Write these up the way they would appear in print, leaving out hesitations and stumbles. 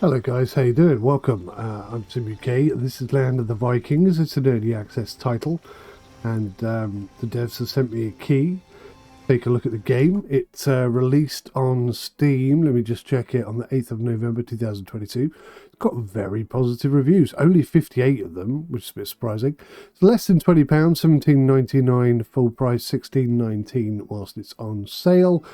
Hello guys, how you doing? Welcome. I'm Tim UK. This is Land of the Vikings. It's an early access title, and the devs have sent me a key. Take a look at the game. It's released on Steam. Let me just check it on the 8th of November 2022. It's got very positive reviews. Only 58 of them, which is a bit surprising. It's less than £20, £17.99 full price, £16.19 whilst it's on sale.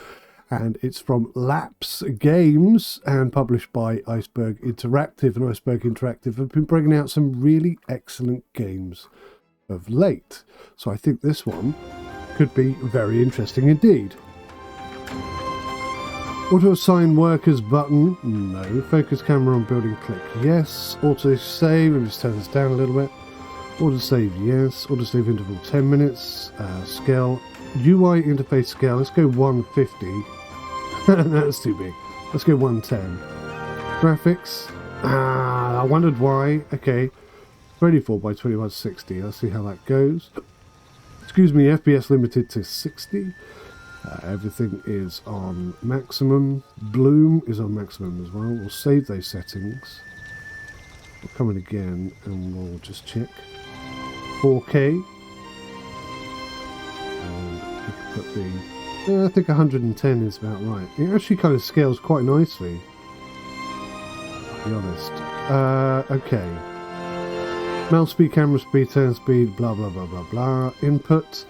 And it's from Lapse Games and published by Iceberg Interactive. And Iceberg Interactive have been bringing out some really excellent games of late. So I think this one could be very interesting indeed. Auto assign workers button, no. Focus camera on building, click yes. Auto save, let me just turn this down a little bit. Auto save, yes. Auto save interval 10 minutes. Scale, UI interface scale, let's go 150. That's too big. Let's go 110. Graphics. I wondered why. Okay. 24 by 2160. Let's see how that goes. Excuse me, FPS limited to 60. Everything is on maximum. Bloom is on maximum as well. We'll save those settings. We'll come in again and we'll just check. 4K. And we can put the... I think 110 is about right. It actually kind of scales quite nicely, I'll be honest. Okay. Mouse speed, camera speed, turn speed, blah blah blah blah blah. Input,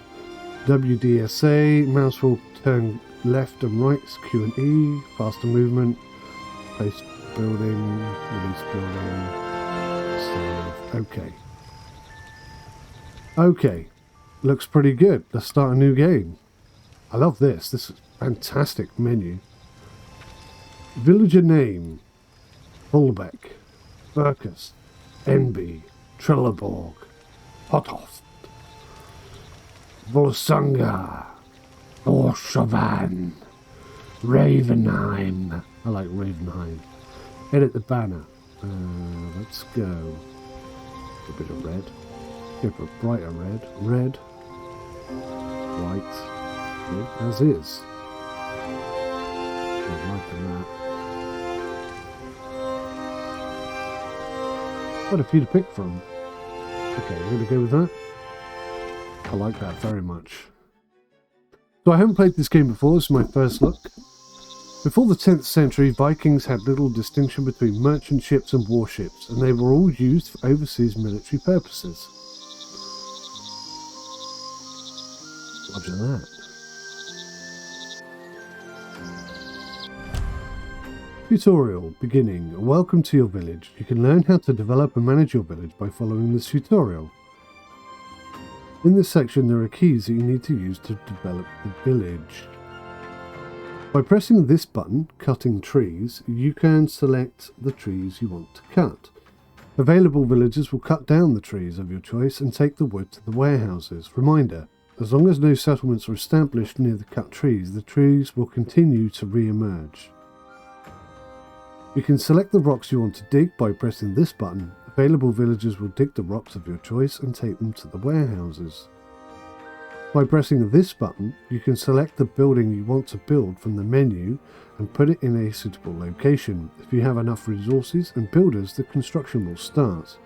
WDSA, mouse will turn left and right, Q and E, faster movement, place building, release building, save. Okay. Okay. Looks pretty good. Let's start a new game. I love this. This is a fantastic menu. Villager name. Fullbeck. Burkus. Enby. Trelleborg. Pothoft. Volsunga. Orschavan. Ravenheim. I like Ravenheim. Edit the banner. Let's go. A bit of red. Go for a brighter red. Red. White. As is. I'm liking that. Quite a few to pick from. Okay, we're going to go with that. I like that very much. So I haven't played this game before, this is my first look. Before the 10th century, Vikings had little distinction between merchant ships and warships, and they were all used for overseas military purposes. Roger that. Tutorial beginning. Welcome to your village. You can learn how to develop and manage your village by following this tutorial. In this section there are keys that you need to use to develop the village. By pressing this button, cutting trees, you can select the trees you want to cut. Available villagers will cut down the trees of your choice and take the wood to the warehouses. Reminder, as long as no settlements are established near the cut trees, the trees will continue to re-emerge. You can select the rocks you want to dig by pressing this button. Available villagers will dig the rocks of your choice and take them to the warehouses. By pressing this button, you can select the building you want to build from the menu and put it in a suitable location. If you have enough resources and builders, the construction will start.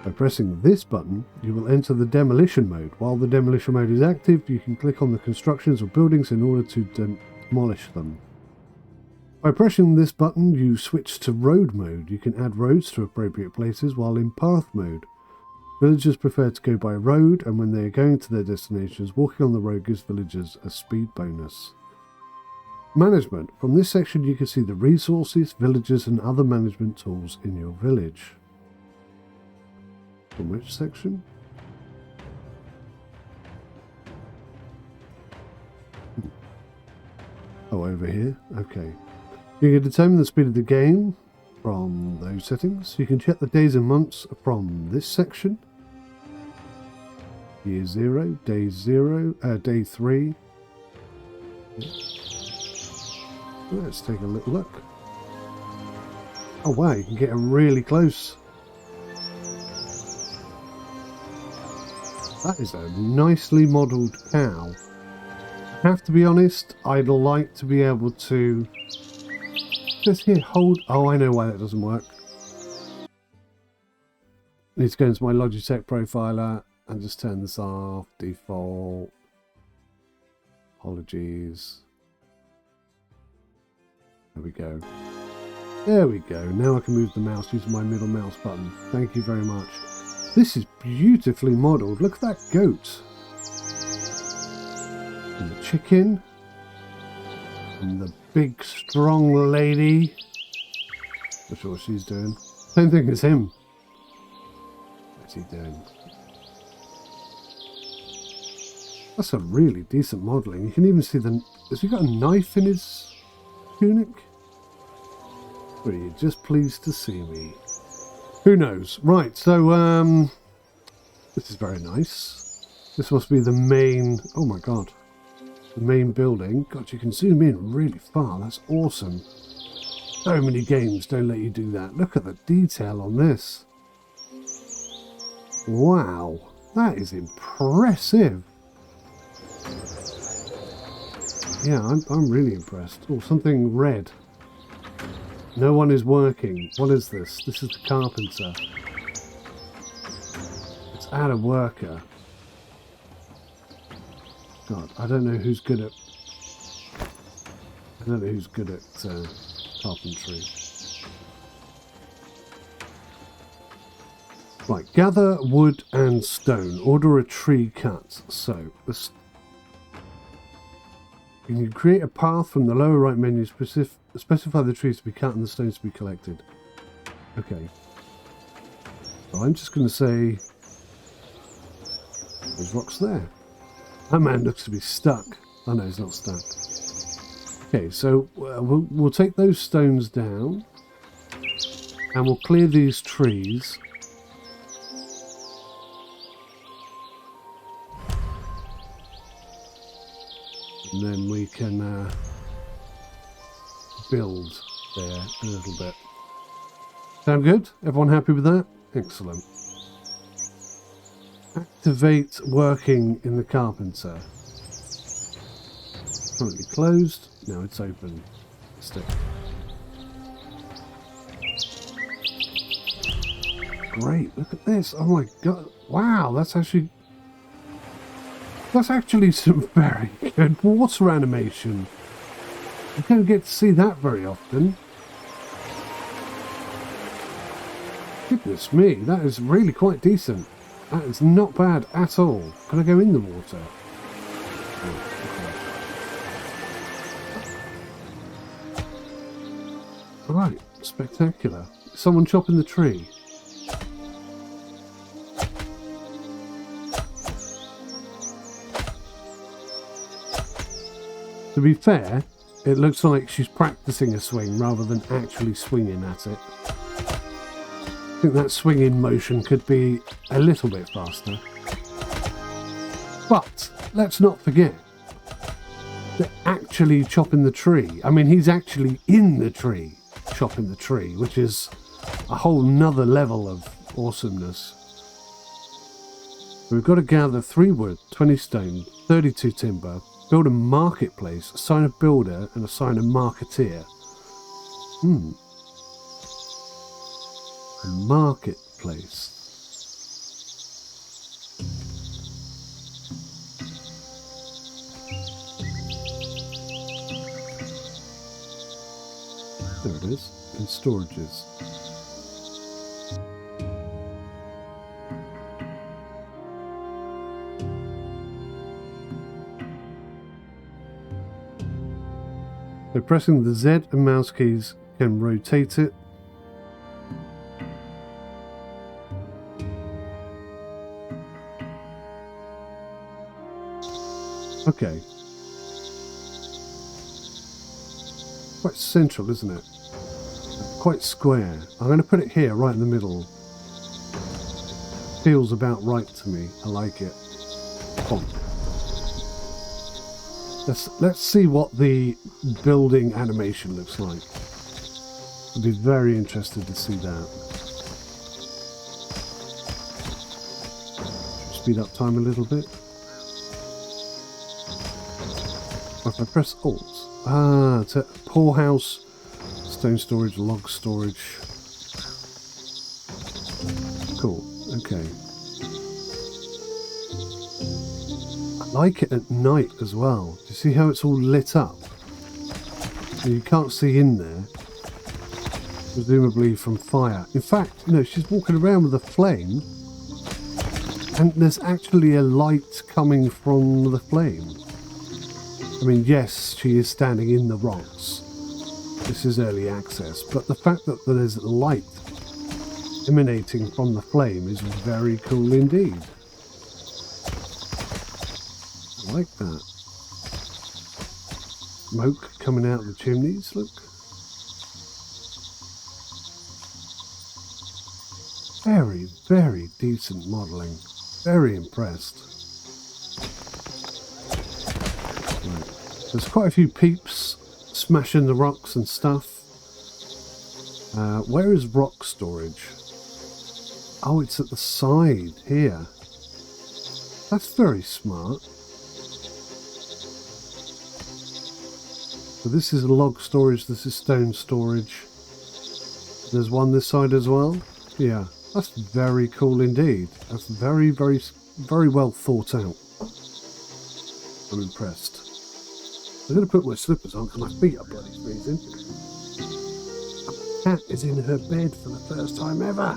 By pressing this button, you will enter the demolition mode. While the demolition mode is active, you can click on the constructions or buildings in order to demolish them. By pressing this button, you switch to road mode. You can add roads to appropriate places while in path mode. Villagers prefer to go by road, and when they are going to their destinations, walking on the road gives villagers a speed bonus. Management. From this section you can see the resources, villagers and other management tools in your village. From which section? Oh, over here? Okay. You can determine the speed of the game from those settings. You can check the days and months from this section. Year 0, day 0, day 3. Let's take a little look. Oh wow, you can get really close. That is a nicely modelled cow. I have to be honest, I'd like to be able to says here, hold. Oh, I know why that doesn't work. I need to go into my Logitech profiler and just turn this off. Default. Apologies. There we go. There we go. Now I can move the mouse using my middle mouse button. Thank you very much. This is beautifully modelled. Look at that goat. And the chicken. And the big strong lady. Not sure what she's doing. Same thing as him. What's he doing? That's a really decent modelling. You can even see the... Has he got a knife in his tunic? Or are you just pleased to see me? Who knows? Right, so, this is very nice. This must be the main... Oh my god. The main building. God, you can zoom in really far. That's awesome. So many games don't let you do that. Look at the detail on this. Wow. That is impressive. Yeah, I'm really impressed. Oh, something red. No one is working. What is this? This is the carpenter. It's out of worker. God, I don't know who's good at... I don't know who's good at carpentry. Right, gather wood and stone. Order a tree cut. So, you can create a path from the lower right menu. Specify the trees to be cut and the stones to be collected. Okay. So I'm just going to say... There's rocks there. That man looks to be stuck. Oh no, he's not stuck. Okay, so we'll take those stones down. And we'll clear these trees. And then we can build there a little bit. Sound good? Everyone happy with that? Excellent. Activate working in the carpenter. Currently closed. Now it's open. Stick. Great. Look at this. Oh my god. Wow. That's actually some very good water animation. You don't get to see that very often. Goodness me, that is really quite decent. That is not bad at all. Can I go in the water? Oh, okay. Alright, spectacular. Someone chopping the tree. To be fair, it looks like she's practicing a swing rather than actually swinging at it. I think that swinging motion could be a little bit faster. But let's not forget, they're actually chopping the tree. I mean, he's actually in the tree, chopping the tree, which is a whole nother level of awesomeness. We've got to gather 3 wood, 20 stone, 32 timber, build a marketplace, assign a builder, and assign a marketeer. A marketplace. There it is, in storages. So pressing the Z and mouse keys can rotate it. Okay. Quite central, isn't it? Quite square. I'm going to put it here, right in the middle. Feels about right to me. I like it. Bonk. Let's see what the building animation looks like. I'd be very interested to see that. Speed up time a little bit. If I press Alt. It's a poorhouse Stone storage, log storage. Cool, okay. I like it at night as well. Do you see how it's all lit up? You can't see in there, presumably from fire. In fact, you know, she's walking around with a flame, and there's actually a light coming from the flame. I mean, yes, she is standing in the rocks. This is early access, but the fact that there's light emanating from the flame is very cool indeed. I like that. Smoke coming out of the chimneys, look. Very, very decent modelling. Very impressed. Right. There's quite a few peeps smashing the rocks and stuff. Where is rock storage? Oh, it's at the side here. That's very smart. So this is log storage, this is stone storage. There's one this side as well. Yeah, that's very cool indeed. That's very, very, very well thought out. I'm impressed. I'm going to put my slippers on because my feet are bloody freezing. A cat is in her bed for the first time ever.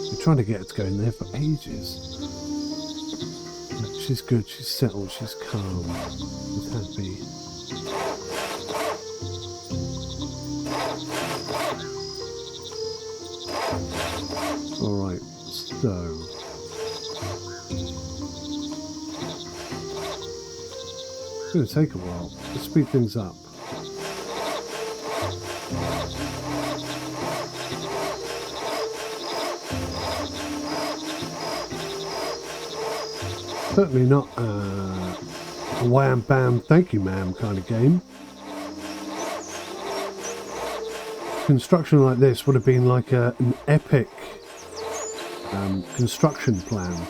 I'm trying to get her to go in there for ages. She's good, she's settled, she's calm, she's happy. Alright, so... it's going to take a while. Let's speed things up. Certainly not a wham bam thank you ma'am kind of game. Construction like this would have been like an epic construction plan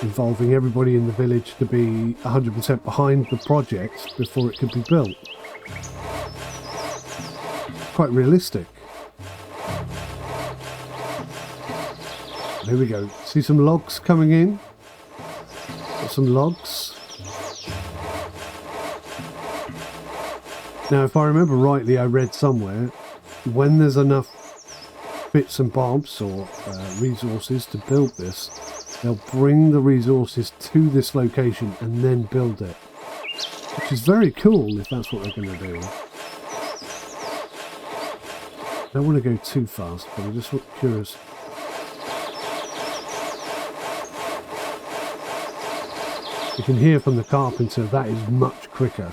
involving everybody in the village to be 100% behind the project before it could be built. Quite realistic. Here we go. See some logs coming in? Got some logs. Now, if I remember rightly, I read somewhere, when there's enough bits and bobs or resources to build this, they'll bring the resources to this location and then build it. Which is very cool if that's what they're going to do. I don't want to go too fast, but I'm just curious. You can hear from the carpenter that is much quicker.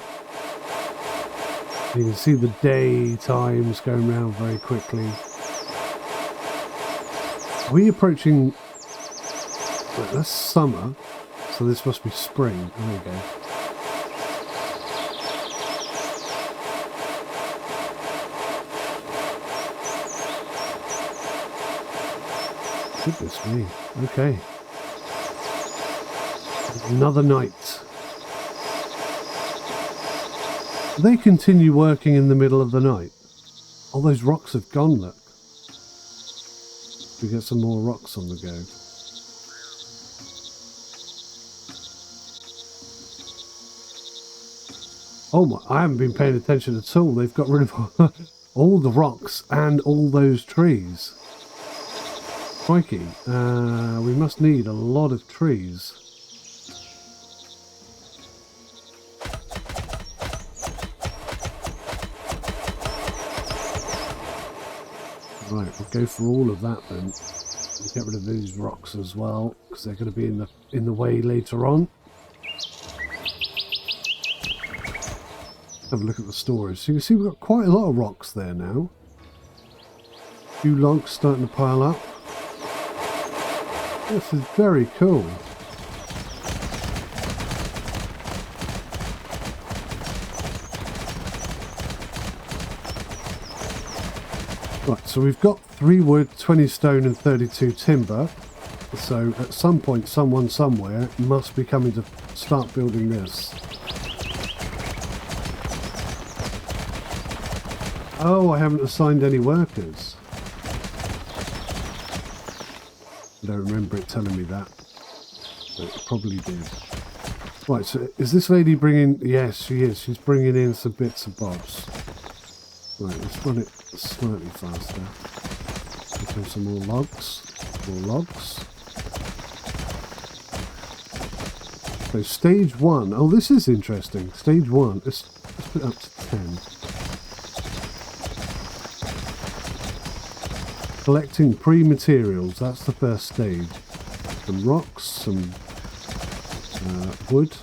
You can see the day times going round very quickly. Are we approaching... Wait, that's summer, so this must be spring. There we go. Goodness me. Okay. Another night. They continue working in the middle of the night. All those rocks have gone, look. We get some more rocks on the go. Oh my, I haven't been paying attention at all. They've got rid of all the rocks and all those trees. Crikey, we must need a lot of trees. Right, we'll go for all of that then. We'll get rid of these rocks as well, because they're going to be in the way later on. Have a look at the storage. So you can see we've got quite a lot of rocks there now. A few logs starting to pile up. This is very cool. Right, so we've got 3 wood, 20 stone and 32 timber. So at some point, someone somewhere must be coming to start building this. Oh, I haven't assigned any workers. I don't remember it telling me that, but it probably did. Right, so is this lady bringing... Yes, she is. She's bringing in some bits and bobs. Right, let's run it slightly faster. Let's have some more logs. More logs. So stage 1. Oh, this is interesting. Stage 1. Let's put it up to 10. Collecting pre-materials. That's the first stage. Some rocks, some wood.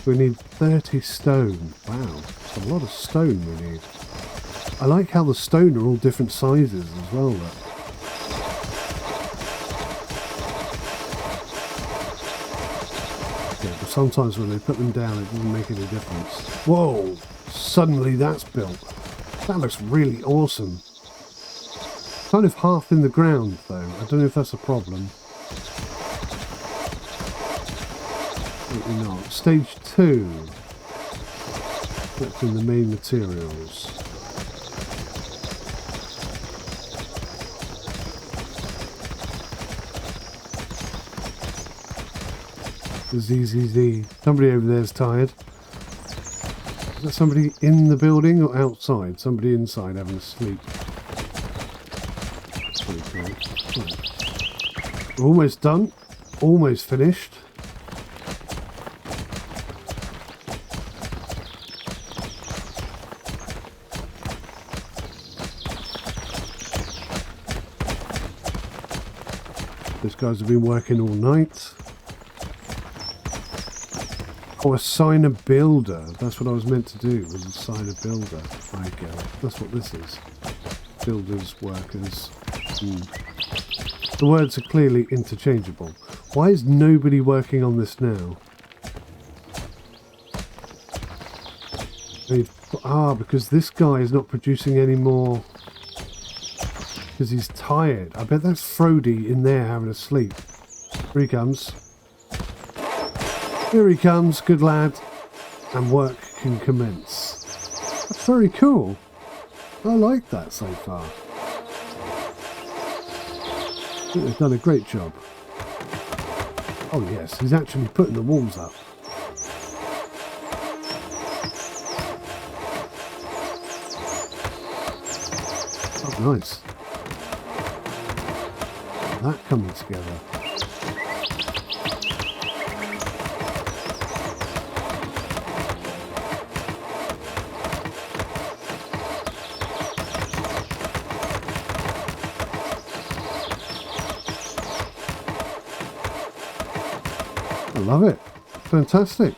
We need 30 stone. Wow, that's a lot of stone we need. I like how the stone are all different sizes as well. Look. Yeah, but sometimes when they put them down it doesn't make any difference. Whoa, suddenly that's built. That looks really awesome. Kind of half in the ground though. I don't know if that's a problem. Maybe not. Stage 2. That's in the main materials. ZZZ. Somebody over there's tired. Is that somebody in the building or outside? Somebody inside having a sleep. Right. We're almost done. Almost finished. These guys have been working all night. Oh, assign a builder. That's what I was meant to do, was assign a builder. There you go. That's what this is. Builders, workers. The words are clearly interchangeable. Why is nobody working on this now? Because this guy is not producing any more. Because he's tired. I bet that's Frody in there having a sleep. Here he comes. Here he comes, good lad. And work can commence. That's very cool. I like that so far. I think they've done a great job. Oh yes, he's actually putting the walls up. Oh nice. That coming together. I love it. Fantastic.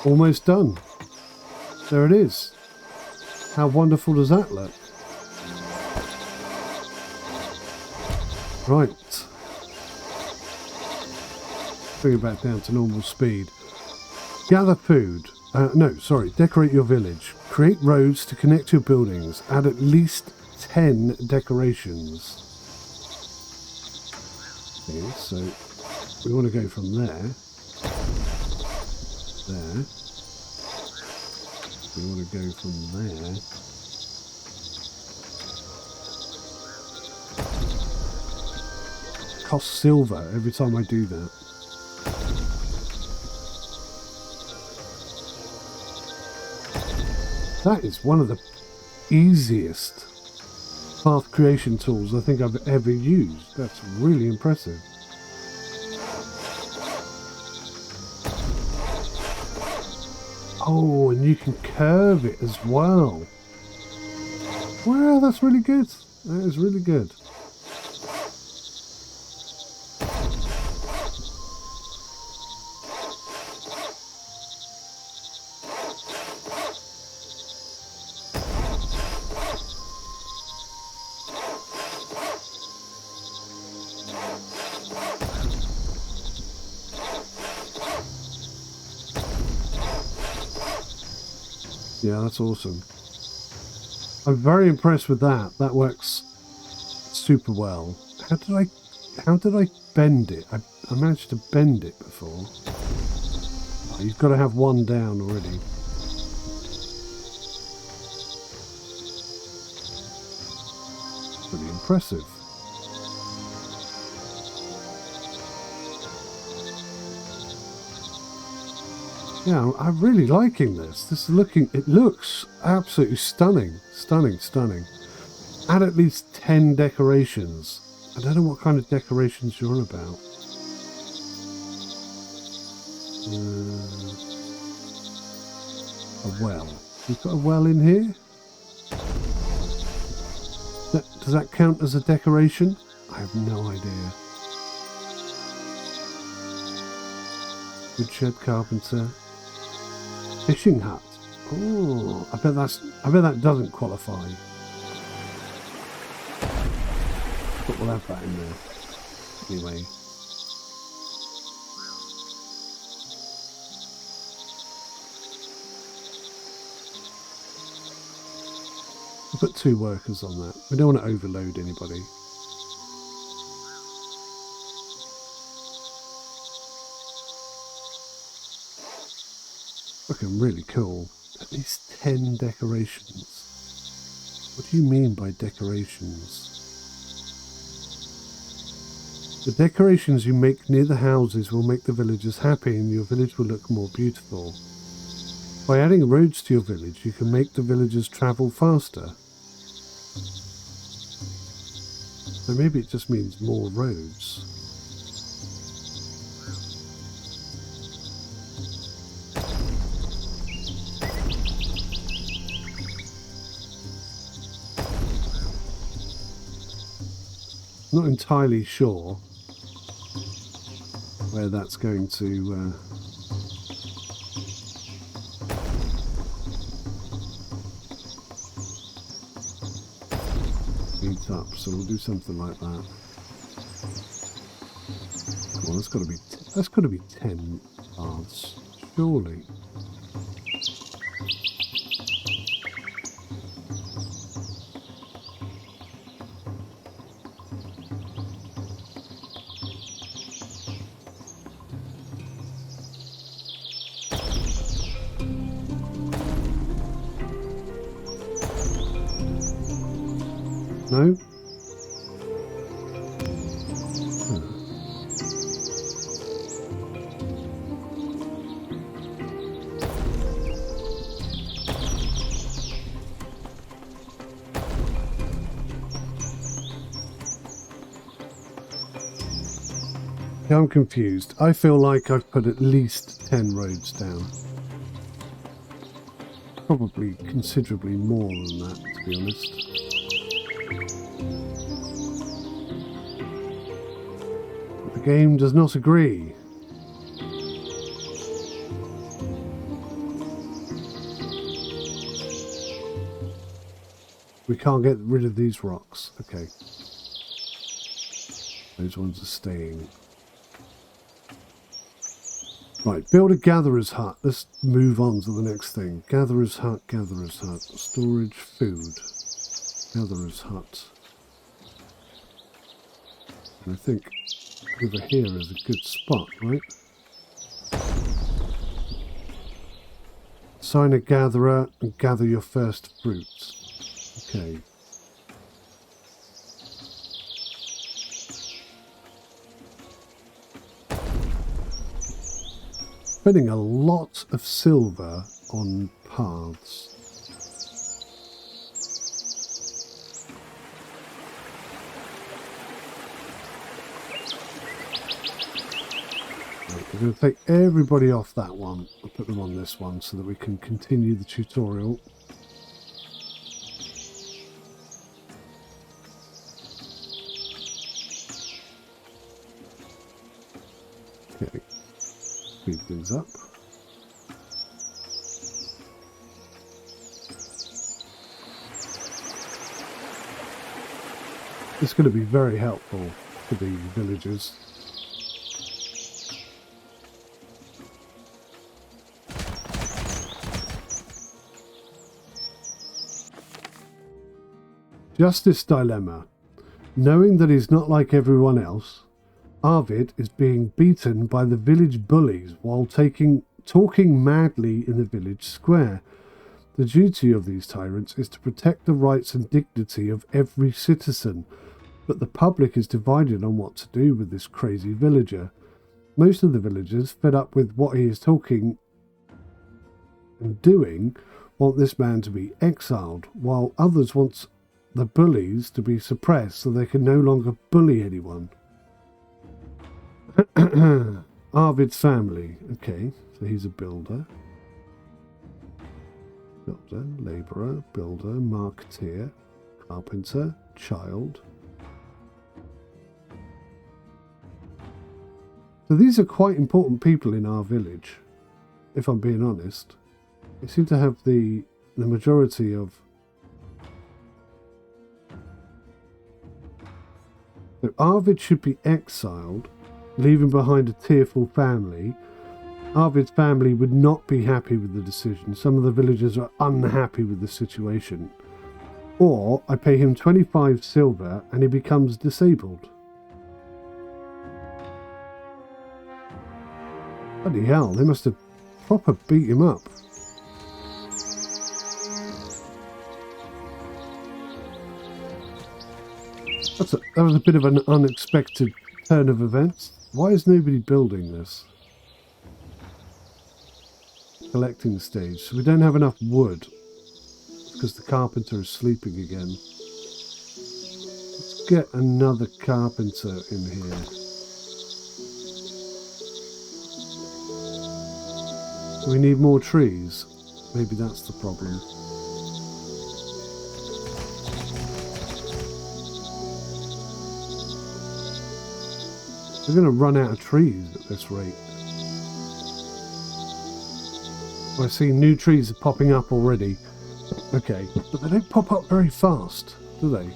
Almost done. There it is. How wonderful does that look? Right. Bring it back down to normal speed. Gather food. Decorate your village. Create roads to connect your buildings. Add at least 10 decorations. Okay, so we want to go from there. There. We want to go from there. Costs silver every time I do that. That is one of the easiest path creation tools I think I've ever used. That's really impressive. Oh, and you can curve it as well. Wow, that's really good. That is really good. Yeah, that's awesome. I'm very impressed with that. That works super well. How did I bend it. I managed to bend it before. Oh, you've got to have one down already. Pretty impressive. Yeah, I'm really liking this. It looks absolutely stunning. Stunning. Add at least 10 decorations. I don't know what kind of decorations you're on about. A well. We've got a well in here? Does that count as a decoration? I have no idea. Woodshed carpenter. Fishing hut. Oh, I bet that doesn't qualify. But we'll have that in there. Anyway. We'll put 2 workers on that. We don't want to overload anybody. Looking really cool. At least 10 decorations. What do you mean by decorations? The decorations you make near the houses will make the villagers happy and your village will look more beautiful. By adding roads to your village, you can make the villagers travel faster. So maybe it just means more roads. Not entirely sure where that's going to meet up, so we'll do something like that. Come on, that's got to be 10 paths, surely. No? Yeah, I'm confused. I feel like I've put at least 10 roads down. Probably considerably more than that, to be honest. The game does not agree. We can't get rid of these rocks. Okay. Those ones are staying. Right, build a gatherer's hut. Let's move on to the next thing. Gatherer's hut, gatherer's hut. Storage, food. Gatherer's hut. And I think over here is a good spot, right? Assign a gatherer and gather your first fruits. Okay. Spending a lot of silver on paths. Right, we're going to take everybody off that one and put them on this one so that we can continue the tutorial. Okay. Speed things up. It's going to be very helpful for the villagers. Justice dilemma. Knowing that he's not like everyone else, Arvid is being beaten by the village bullies while talking madly in the village square. The duty of these tyrants is to protect the rights and dignity of every citizen, but the public is divided on what to do with this crazy villager. Most of the villagers, fed up with what he is talking and doing, want this man to be exiled, while others want the bullies to be suppressed so they can no longer bully anyone. Arvid's family. Okay, so he's a builder. Labourer, builder, marketeer, carpenter, child. So these are quite important people in our village, if I'm being honest. They seem to have the majority of... So Arvid should be exiled, leaving behind a tearful family. Arvid's family would not be happy with the decision. Some of the villagers are unhappy with the situation. Or I pay him 25 silver and he becomes disabled. Bloody hell, they must have proper beat him up. That was a bit of an unexpected turn of events. Why is nobody building this? Collecting stage. So we don't have enough wood because the carpenter is sleeping again. Let's get another carpenter in here. We need more trees. Maybe that's the problem. We're going to run out of trees at this rate. I see new trees are popping up already. Okay, but they don't pop up very fast, do they?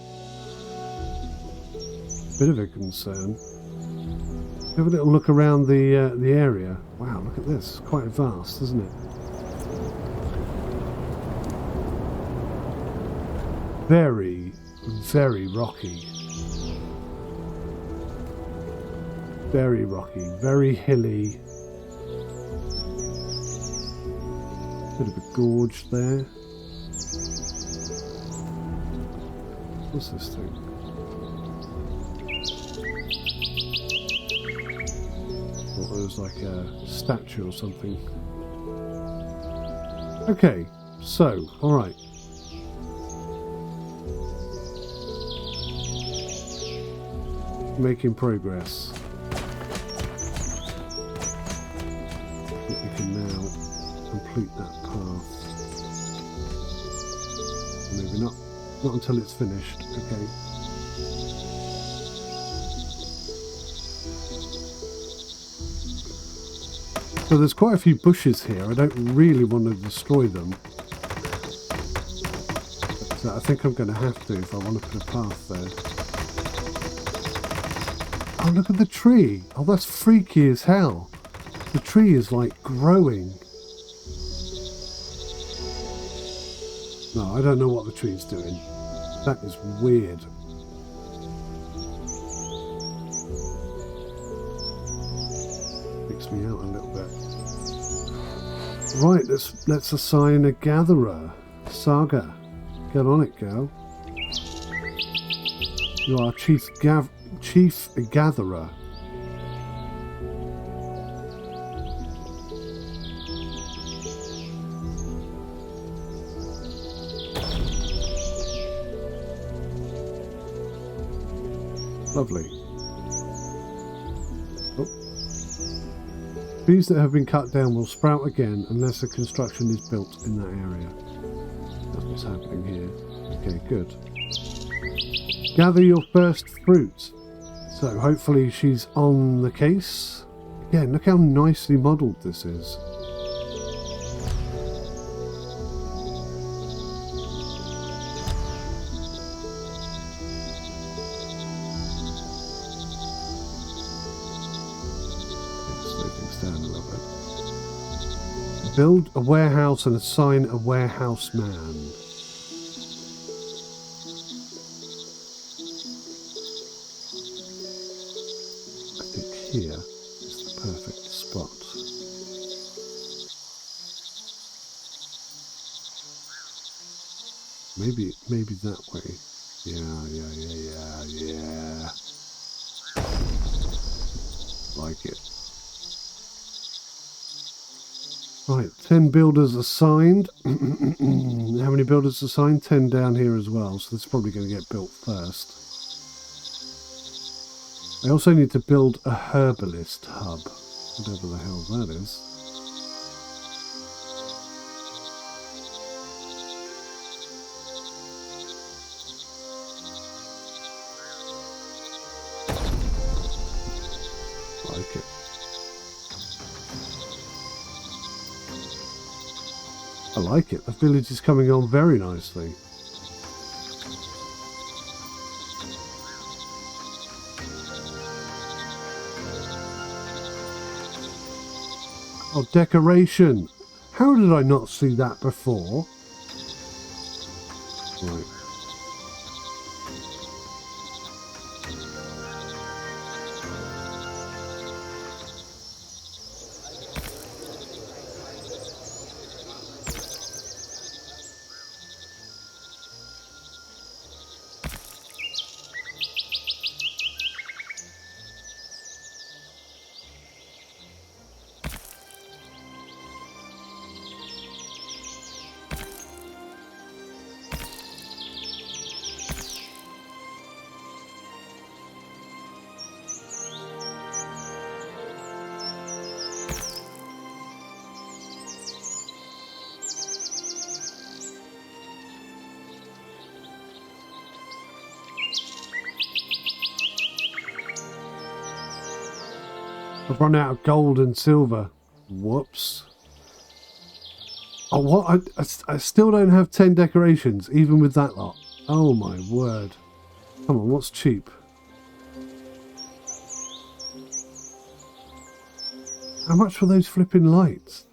Bit of a concern. Have a little look around the area. Wow, look at this. It's quite vast, isn't it? Very, very rocky. Very rocky, very hilly. Bit of a gorge there. What's this thing? Thought it was like a statue or something. Okay, so, alright. Making progress. We can now complete that path. Maybe not until it's finished. Okay. So there's quite a few bushes here. I don't really want to destroy them. But I think I'm going to have to if I want to put a path there. Oh, look at the tree. Oh, that's freaky as hell. The tree is like growing. No, I don't know what the tree's doing. That is weird. Freaks me out a little bit. Right, let's assign a gatherer. Saga. Get on it, girl. You are chief gatherer. Lovely. Oh. Trees that have been cut down will sprout again unless a construction is built in that area. That's what's happening here. Okay, good. Gather your first fruit. So hopefully she's on the case. Again, look how nicely modelled this is. Build a warehouse and assign a warehouse man. I think here is the perfect spot. Maybe that way. Yeah. Like it. Right, 10 builders assigned. How many builders assigned? 10 down here as well, so that's probably going to get built first. I also need to build a herbalist hub, whatever the hell that is. Like it. I like it. The village is coming on very nicely. Oh, decoration. How did I not see that before? Right. I've run out of gold and silver. Whoops. Oh, what? I still don't have 10 decorations, even with that lot. Oh, my word. Come on, what's cheap? How much for those flipping lights?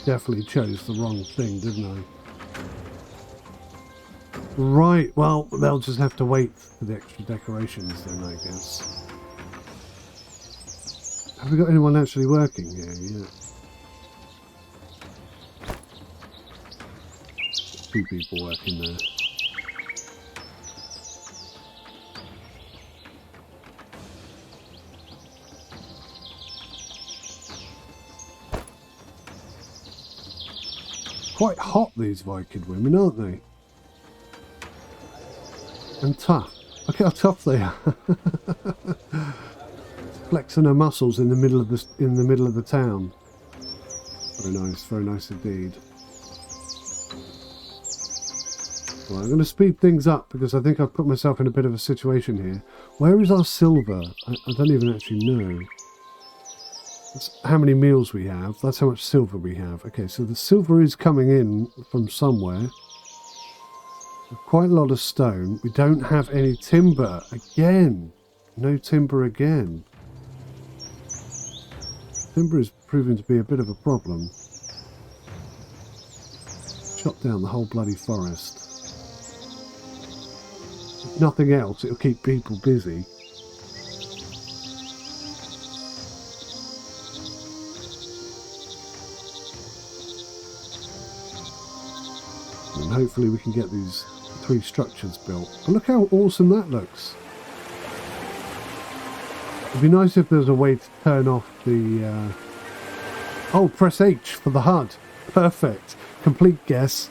Definitely chose the wrong thing, didn't I? Right, well, they'll just have to wait for the extra decorations then, I guess. Have we got anyone actually working here? Yeah. 2 people working there. Quite hot, these Viking women, aren't they? And tough. Look how tough they are. Flexing her muscles in the middle of the town. Very nice indeed. Well, I'm going to speed things up because I think I've put myself in a bit of a situation here. Where is our silver? I don't even actually know. That's how many meals we have. That's how much silver we have. Okay, so the silver is coming in from somewhere. Quite a lot of stone. We don't have any timber. Again. No timber again. Timber is proving to be a bit of a problem. Chop down the whole bloody forest. If nothing else, it'll keep people busy. And hopefully we can get these 3 structures built. But look how awesome that looks. It'd be nice if there's a way to turn off the... Oh, press H for the HUD. Perfect. Complete guess.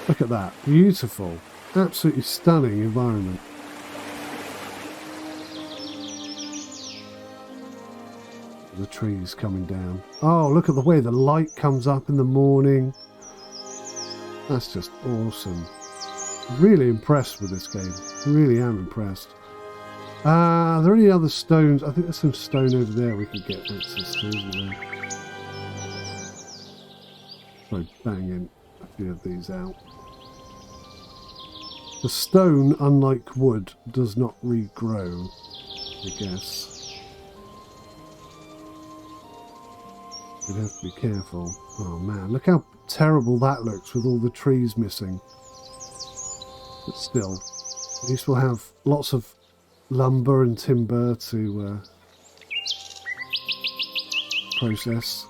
Look at that. Beautiful. Absolutely stunning environment. The trees coming down. Oh, look at the way the light comes up in the morning. That's just awesome. Really impressed with this game. Really am impressed. Are there any other stones? I think there's some stone over there we could get access to, isn't there? Try banging a few of these out. The stone, unlike wood, does not regrow, I guess. We'd have to be careful. Oh man, look how terrible that looks with all the trees missing. But still, at least we'll have lots of lumber and timber to process.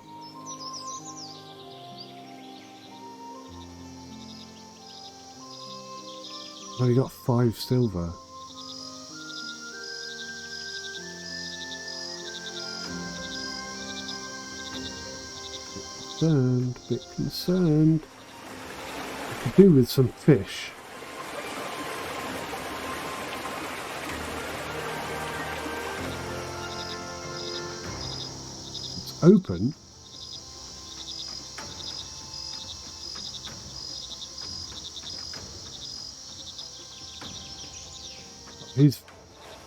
I've only got 5 silver. Bit concerned. I could do with some fish. It's open.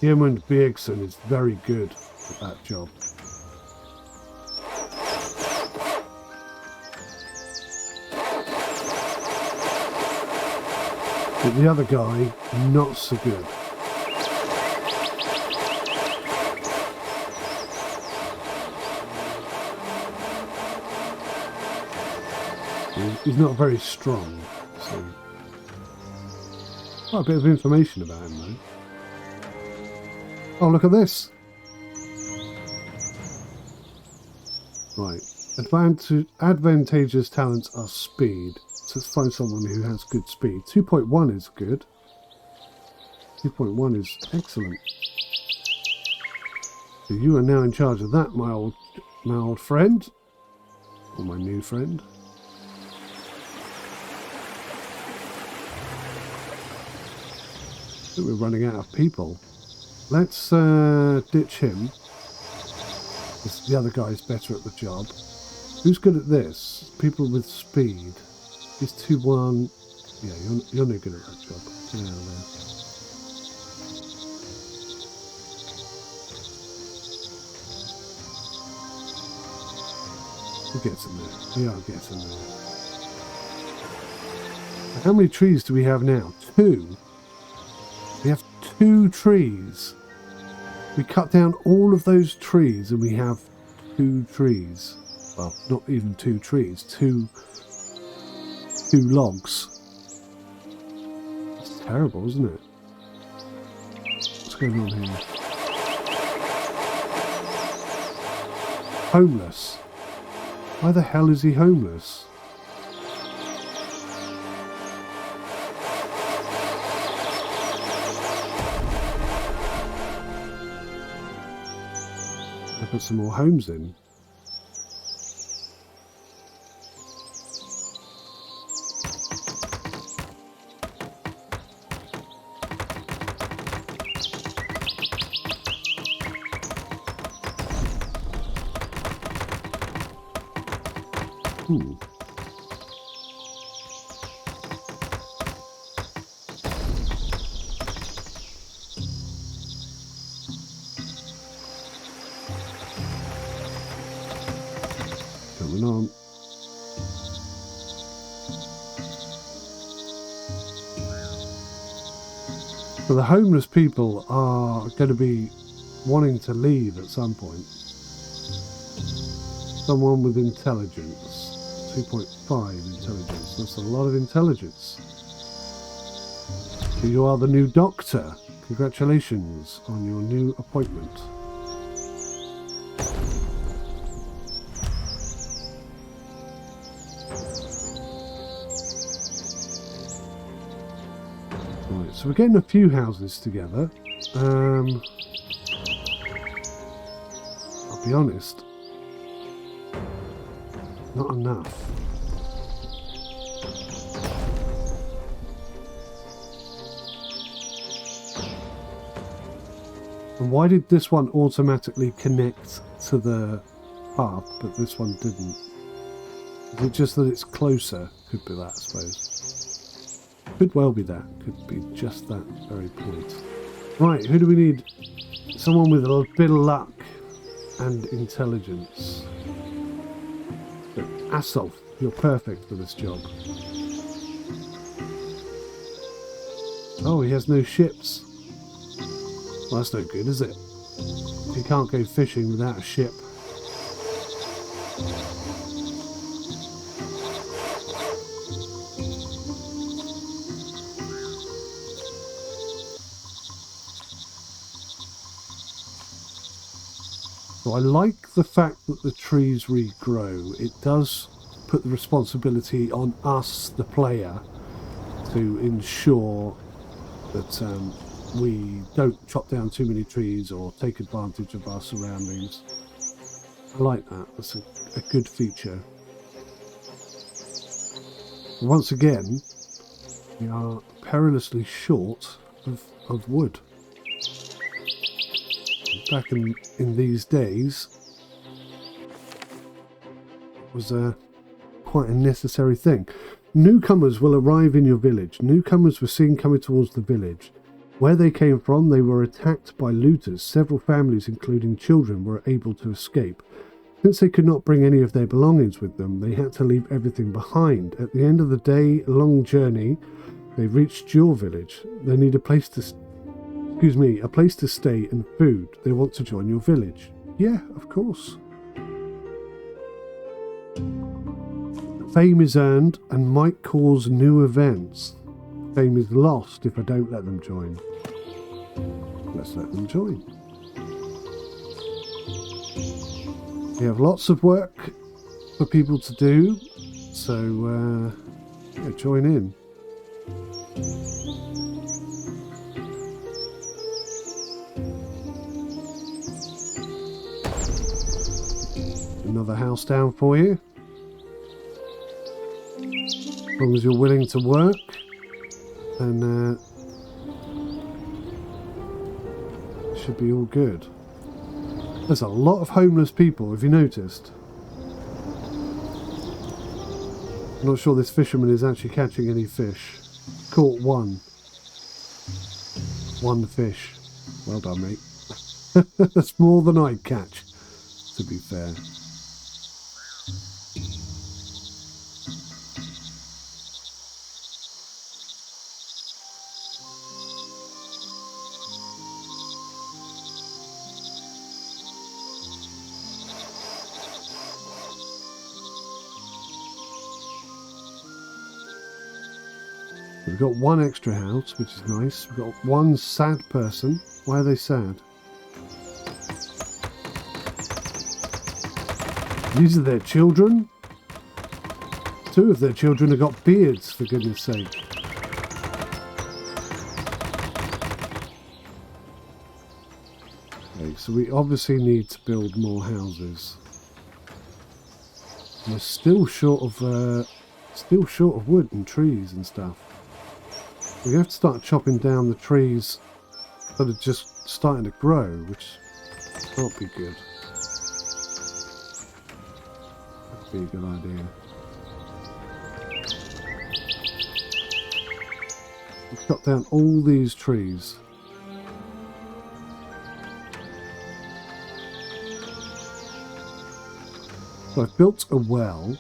Edmund Bjergsen is very good at that job. But the other guy, not so good. He's not very strong, so quite a bit of information about him though. Oh, look at this! Right, advantageous talents are speed. So let's find someone who has good speed. 2.1 is good. 2.1 is excellent. So you are now in charge of that, my old friend. Or my new friend. I think we're running out of people. Let's ditch him. The other guy's better at the job. Who's good at this? People with speed. He's 2-1. Yeah, you're no good at that job. Get out of there. We'll get in there. We are getting there. How many trees do we have now? 2. We have 2 trees. We cut down all of those trees and we have 2 trees. Well, not even 2 trees. 2 logs. It's terrible, isn't it? What's going on here? Homeless. Why the hell is he homeless? I put some more homes in. Coming on. So the homeless people are going to be wanting to leave at some point. Someone with intelligence. 2.5 intelligence. That's a lot of intelligence. So you are the new doctor. Congratulations on your new appointment. Right, so we're getting a few houses together. I'll be honest. Not enough. And why did this one automatically connect to the path, but this one didn't? Is it just that it's closer? Could be that, I suppose. Could well be that. Could be just that very point. Right, who do we need? Someone with a bit of luck and intelligence. Asolf, you're perfect for this job. Oh, he has no ships. Well, that's no good, is it? You can't go fishing without a ship. So I like the fact that the trees regrow. It does put the responsibility on us, the player, to ensure that we don't chop down too many trees or take advantage of our surroundings. I like that. That's a good feature. Once again, we are perilously short of wood. Back in these days, it was quite a necessary thing. Newcomers will arrive in your village. Newcomers were seen coming towards the village. Where they came from, they were attacked by looters. Several families, including children, were able to escape. Since they could not bring any of their belongings with them, they had to leave everything behind. At the end of the day-long journey, they reached your village. They need a place to stay and food. They want to join your village. Yeah, of course. Fame is earned and might cause new events. Fame is lost if I don't let them join. Let's let them join. We have lots of work for people to do, so yeah, join in. Another house down for you. As long as you're willing to work, then should be all good. There's a lot of homeless people, have you noticed? I'm not sure this fisherman is actually catching any fish. Caught one. One fish. Well done, mate. That's more than I'd catch, to be fair. We've got one extra house, which is nice. We've got one sad person. Why are they sad? These are their children. Two of their children have got beards, for goodness sake. Okay, so we obviously need to build more houses. And we're still short of wood and trees and stuff. We have to start chopping down the trees that are just starting to grow, which can't be good. That'd be a good idea. We've cut down all these trees. So I've built a well.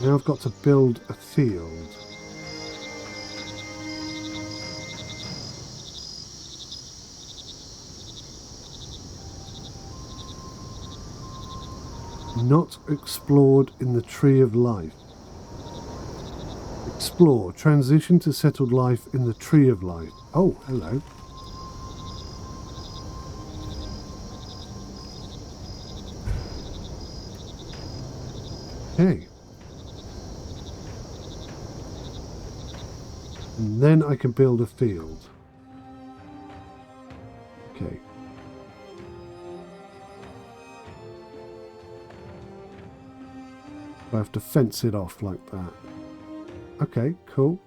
Now I've got to build a field. Not explored in the Tree of Life. Explore. Transition to settled life in the Tree of Life. Oh, hello. Okay. And then I can build a field. Okay. I have to fence it off like that. Okay, cool.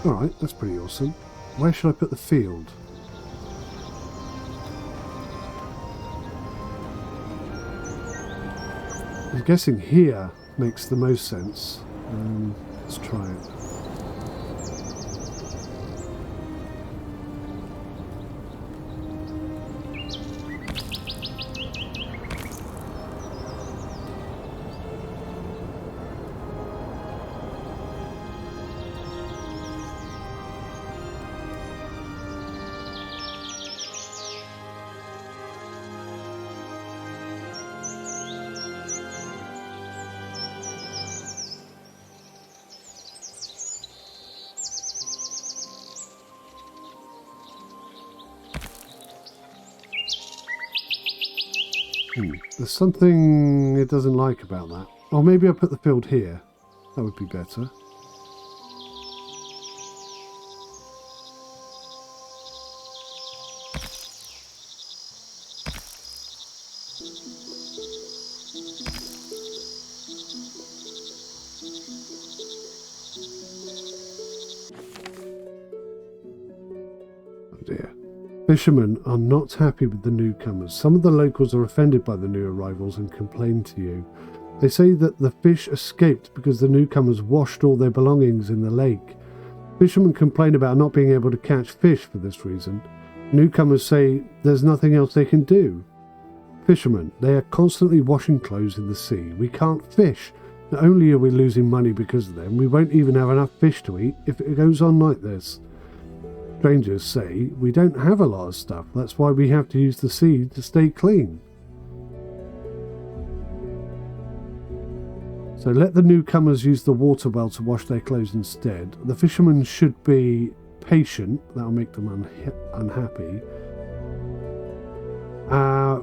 Alright, that's pretty awesome. Where should I put the field? I'm guessing here makes the most sense. Let's try it. There's something it doesn't like about that. Or maybe I'll put the field here. That would be better. Fishermen are not happy with the newcomers. Some of the locals are offended by the new arrivals and complain to you. They say that the fish escaped because the newcomers washed all their belongings in the lake. Fishermen complain about not being able to catch fish for this reason. Newcomers say there's nothing else they can do. Fishermen, they are constantly washing clothes in the sea. We can't fish. Not only are we losing money because of them, we won't even have enough fish to eat if it goes on like this. Strangers say we don't have a lot of stuff, that's why we have to use the sea to stay clean. So let the newcomers use the water well to wash their clothes instead. The fishermen should be patient, that'll make them unhappy.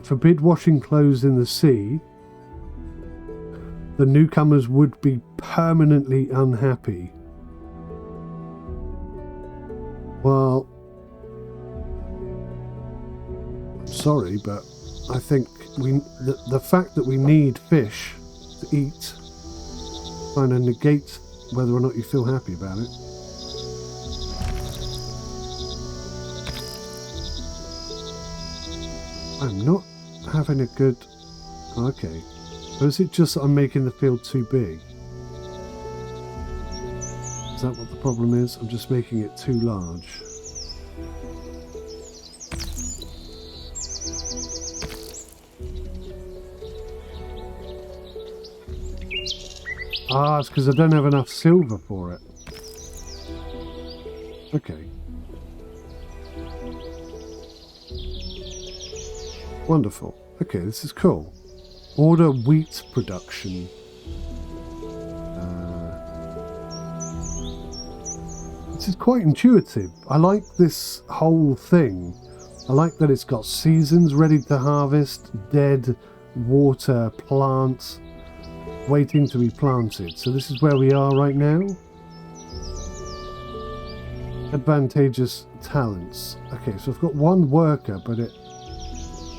Forbid washing clothes in the sea. The newcomers would be permanently unhappy. Well, I'm sorry, but I think the fact that we need fish to eat kind of negates whether or not you feel happy about it. I'm not having a good... Okay. Or is it just that I'm making the field too big? Is that what the problem is? I'm just making it too large. Ah, it's because I don't have enough silver for it. Okay. Wonderful. Okay, this is cool. Order wheat production. This is quite intuitive. I like this whole thing. I like that it's got seasons ready to harvest, dead water plants waiting to be planted. So this is where we are right now. Advantageous talents. Okay, so I've got one worker, but there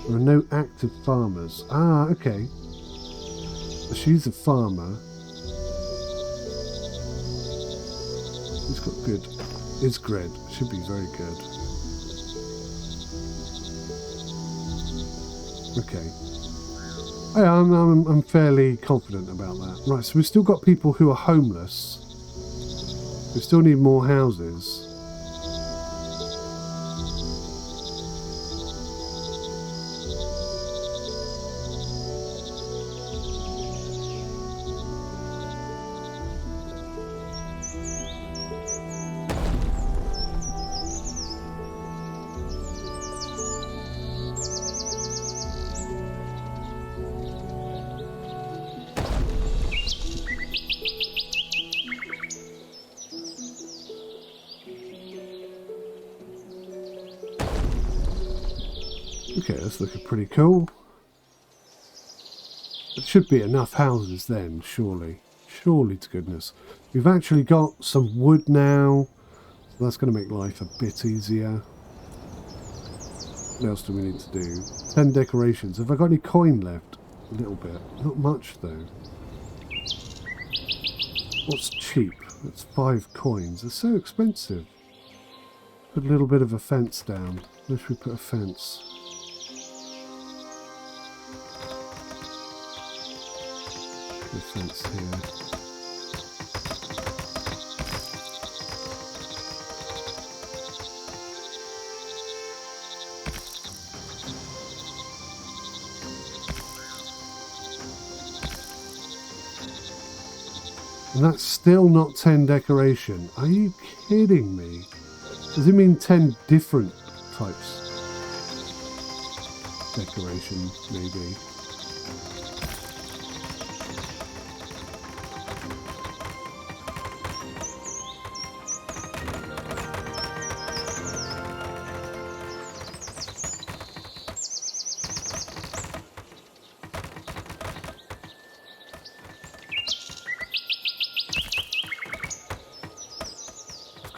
are no active farmers. Ah, okay. So she's a farmer. He's got good. Is grid. Should be very good. Okay. I'm fairly confident about that. Right, so we've still got people who are homeless. We still need more houses. Okay, that's looking pretty cool. There should be enough houses then, surely. Surely to goodness. We've actually got some wood now, so that's going to make life a bit easier. What else do we need to do? 10 decorations. Have I got any coin left? A little bit. Not much though. What's cheap? That's 5 coins. They're so expensive. Put a little bit of a fence down. Where should we put a fence? The fence here. And that's still not 10 decoration. Are you kidding me? Does it mean 10 different types? Decoration, maybe.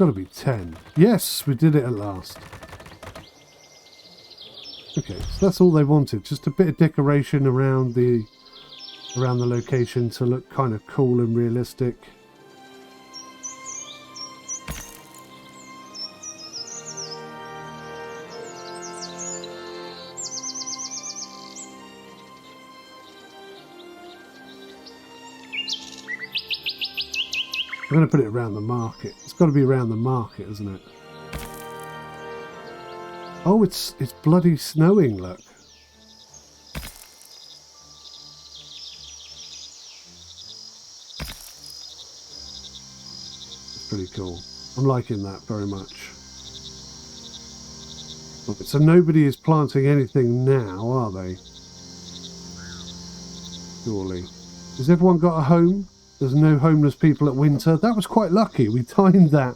got to be 10. Yes, we did it at last. Okay, so that's all they wanted. Just a bit of decoration around the location to look kind of cool and realistic. I'm going to put it around the market. It's got to be around the market, isn't it? Oh, it's bloody snowing, look. It's pretty cool. I'm liking that very much. Okay, so nobody is planting anything now, are they? Surely. Has everyone got a home? There's no homeless people at winter. That was quite lucky. We timed that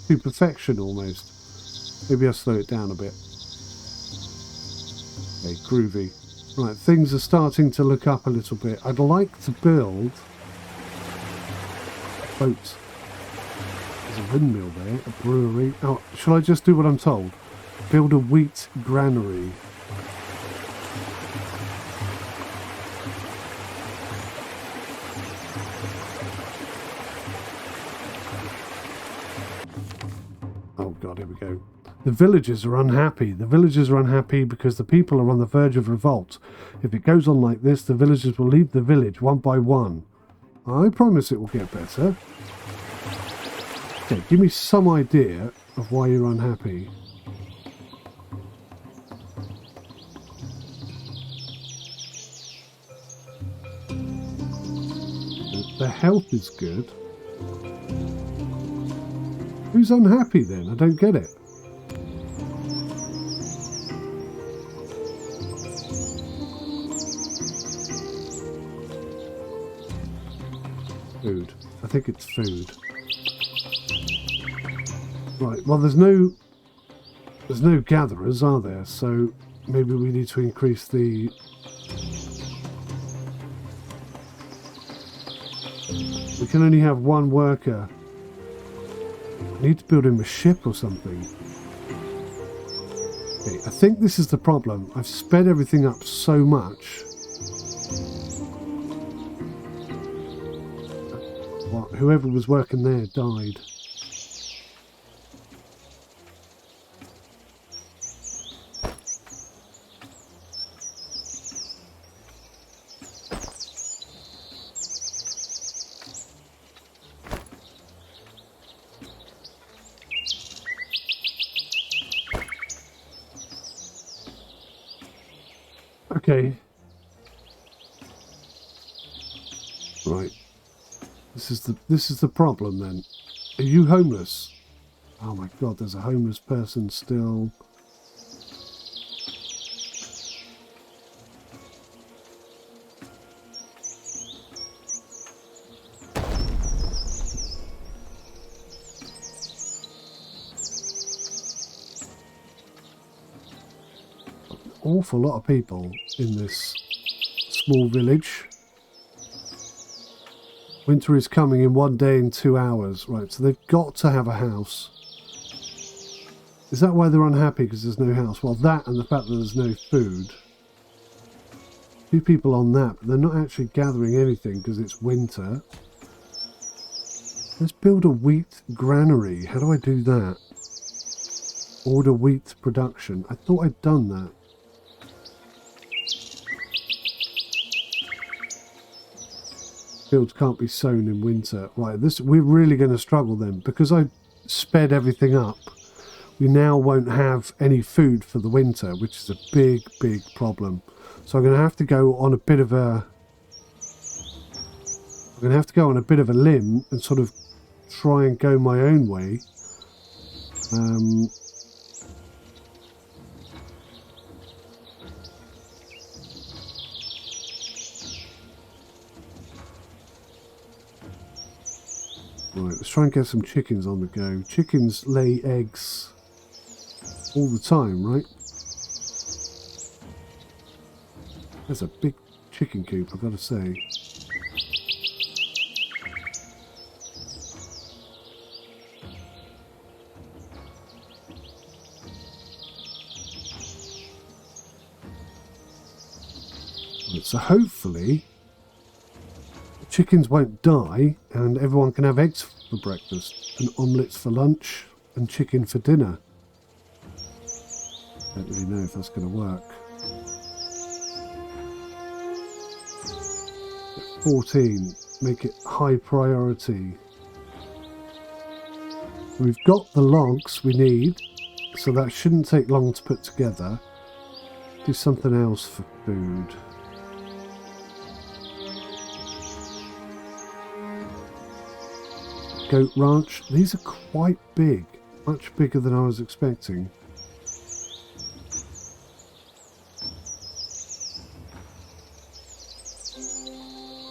to perfection almost. Maybe I'll slow it down a bit. Okay, groovy. Right, things are starting to look up a little bit. I'd like to build a boat. There's a windmill there, a brewery. Oh, shall I just do what I'm told? Build a wheat granary. Oh god, here we go. The villagers are unhappy. The villagers are unhappy because the people are on the verge of revolt. If it goes on like this, the villagers will leave the village one by one. I promise it will get better. Okay, give me some idea of why you're unhappy. Their health is good. Who's unhappy then? I don't get it. Food. I think it's food. Right, well there's no gatherers, are there? So maybe we need to increase the... We can only have one worker. I need to build him a ship or something. Okay, I think this is the problem. I've sped everything up so much. Well, whoever was working there died. Okay. Right. This is the problem then. Are you homeless? Oh my god, there's a homeless person still. Awful lot of people in this small village. Winter is coming in 1 day and 2 hours. Right, so they've got to have a house. Is that why they're unhappy? Because there's no house? Well, that and the fact that there's no food. 2 people on that, but they're not actually gathering anything because it's winter. Let's build a wheat granary. How do I do that? Order wheat production. I thought I'd done that. Fields can't be sown in winter. Right, we're really going to struggle then. Because I sped everything up, we now won't have any food for the winter, which is a big, big problem. So I'm going to have to go on a bit of a... I'm going to have to go on a bit of a limb and sort of try and go my own way. Right, let's try and get some chickens on the go. Chickens lay eggs all the time, right? That's a big chicken coop, I've got to say. So hopefully the chickens won't die and everyone can have eggs for breakfast and omelettes for lunch and chicken for dinner. Don't really know if that's going to work. 14, make it high priority. We've got the logs we need, so that shouldn't take long to put together. Do something else for food. Goat ranch. These are quite big, much bigger than I was expecting.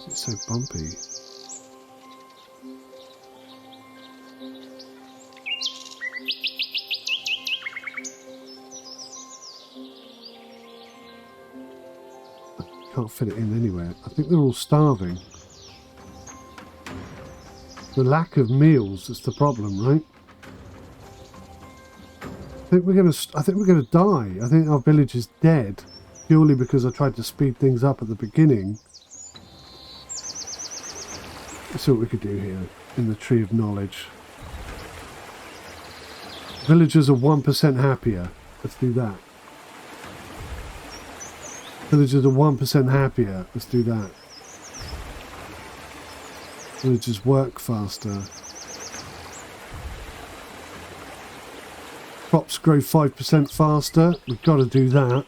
It's so bumpy. Can't fit it in anywhere. I think they're all starving. The lack of meals is the problem, right? I think we're gonna die. I think our village is dead purely because I tried to speed things up at the beginning. Let's see what we could do here in the Tree of Knowledge. Villagers are 1% happier. Let's do that. Villagers are 1% happier. Let's do that. Villagers work faster. Crops grow 5% faster. We've got to do that.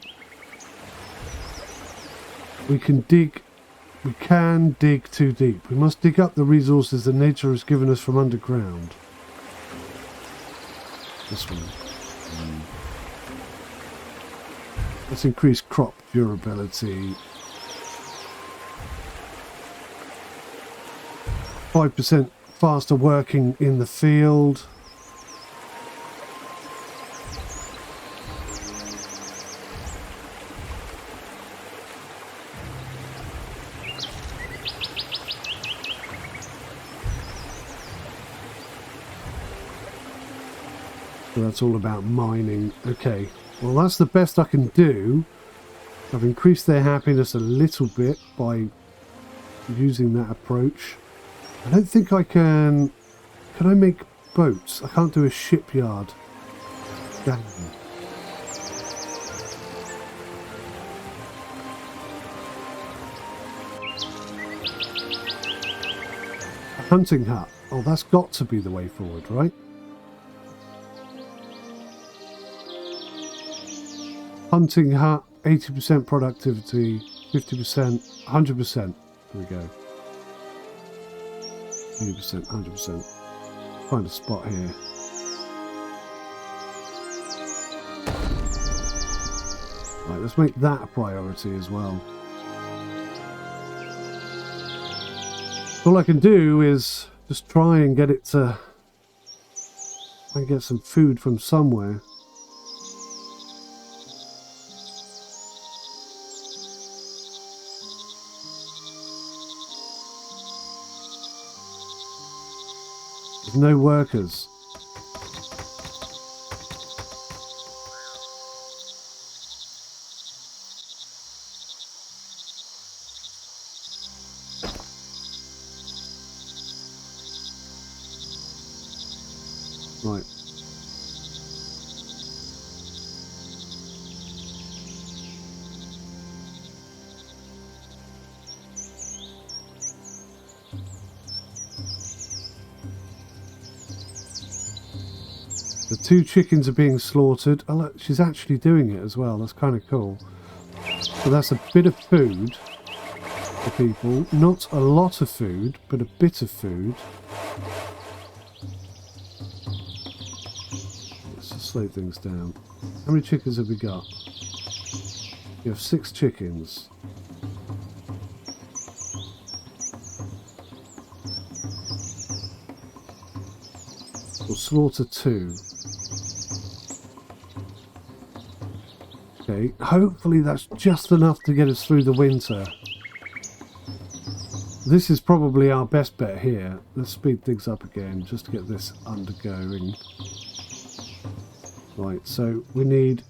We can dig too deep. We must dig up the resources that nature has given us from underground. This one. Let's increase crop durability. 5% faster working in the field. So that's all about mining. Okay. Well, that's the best I can do. I've increased their happiness a little bit by using that approach. I don't think I can... Can I make boats? I can't do a shipyard. Damn. A hunting hut. Oh, that's got to be the way forward, right? Hunting hut, 80% productivity, 50%, 100%. There we go. 80%, 100%. Find a spot here. Right, let's make that a priority as well. All I can do is just try and get it to... Try and get some food from somewhere. There's no workers. Right. The 2 chickens are being slaughtered. Oh look, she's actually doing it as well. That's kind of cool. So that's a bit of food for people. Not a lot of food, but a bit of food. Let's just slow things down. How many chickens have we got? We have 6 chickens. We'll slaughter 2. Okay, hopefully that's just enough to get us through the winter. This is probably our best bet here. Let's speed things up again just to get this undergoing. Right, so we need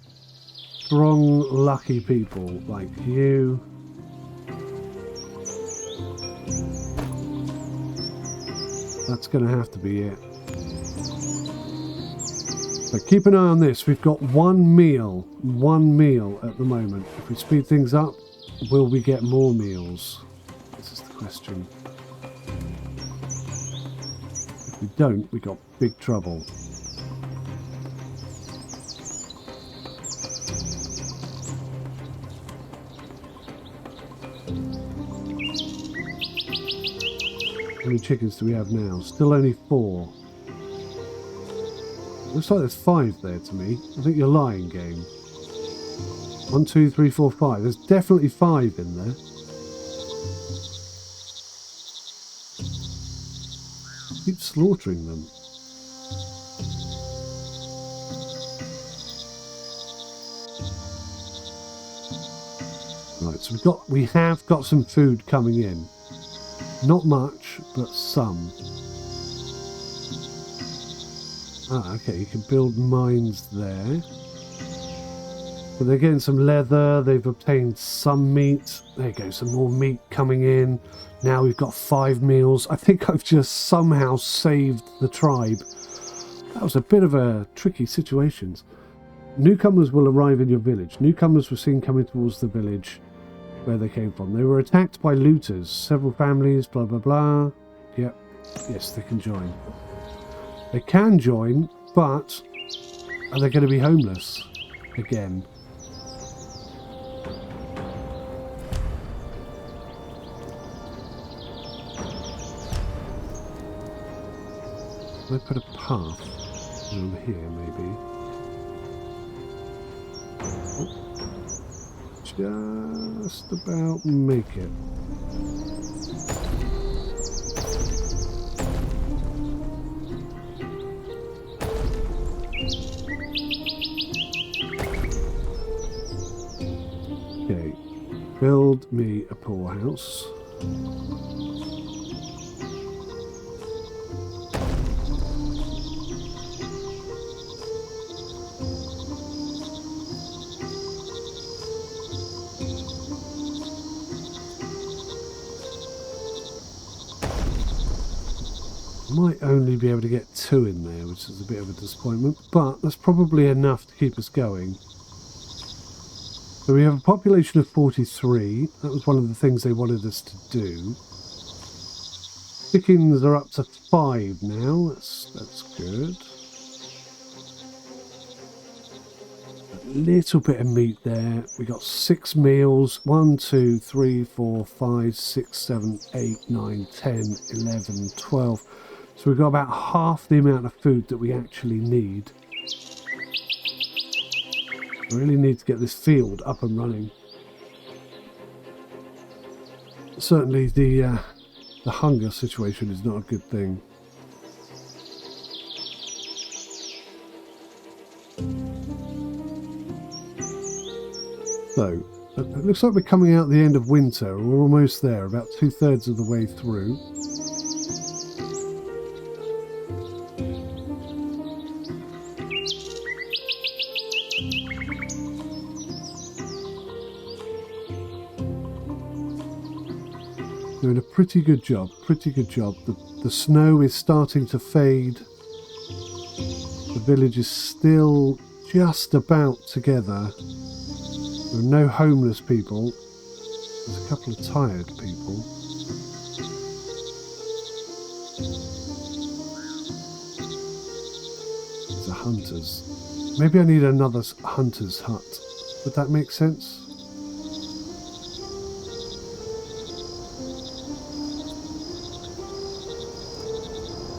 strong, lucky people like you. That's going to have to be it. So keep an eye on this. We've got one meal at the moment. If we speed things up, will we get more meals? This is the question. If we don't, we got big trouble. How many chickens do we have now? Still only 4. Looks like there's 5 there to me. I think you're lying, game. 1, 2, 3, 4, 5. There's definitely 5 in there. Keep slaughtering them. Right, so we have got some food coming in. Not much, but some. Ah, okay, you can build mines there. But they're getting some leather, they've obtained some meat. There you go, some more meat coming in. Now we've got 5 meals. I think I've just somehow saved the tribe. That was a bit of a tricky situation. Newcomers will arrive in your village. Newcomers were seen coming towards the village where they came from. They were attacked by looters. Several families, blah, blah, blah. Yep, yes, they can join. They can join, but are they going to be homeless again? Can I put a path over here, maybe? Oh, just about make it. Okay, build me a poorhouse. Might only be able to get 2 in there, which is a bit of a disappointment, but that's probably enough to keep us going. So we have a population of 43. That was one of the things they wanted us to do. Chickens are up to 5 now. That's good. A little bit of meat there. We got 6 meals. 1, 2, 3, 4, 5, 6, 7, 8, 9, 10, 11, 12. So we've got about half the amount of food that we actually need. We really need to get this field up and running. Certainly the hunger situation is not a good thing. So, it looks like we're coming out the end of winter. We're almost there, about 2/3 of the way through. Doing a pretty good job, The snow is starting to fade. The village is still just about together. There are no homeless people. There's a couple of tired people. There's a hunter's. Maybe I need another hunter's hut. Would that make sense?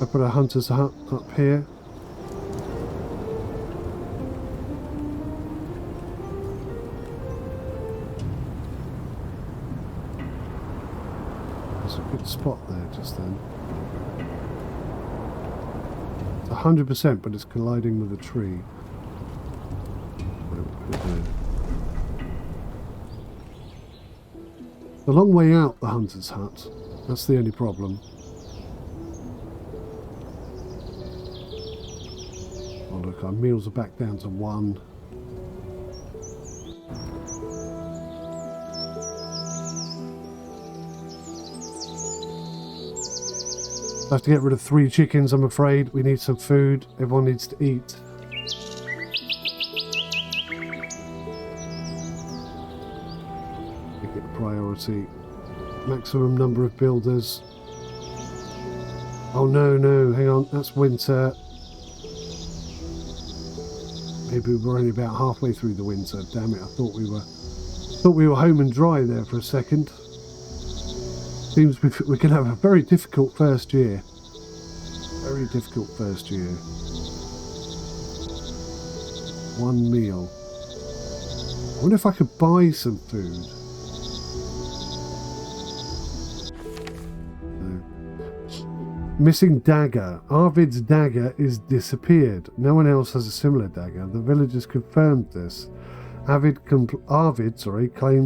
I put a hunter's hut up here. There's a good spot there just then. It's 100%, but it's colliding with a tree. The long way out, the hunter's hut. That's the only problem. Oh look, our meals are back down to 1. I have to get rid of 3 chickens, I'm afraid. We need some food. Everyone needs to eat. Make it a priority. Maximum number of builders. Oh no, no, hang on. That's winter. Maybe we're only about halfway through the winter. Damn it, I thought we were home and dry there for a second. Seems we can have a very difficult first year. Very difficult first year. 1 meal. I wonder if I could buy some food. No. Missing dagger. Arvid's dagger is disappeared. No one else has a similar dagger. The villagers confirmed this. Arvid claims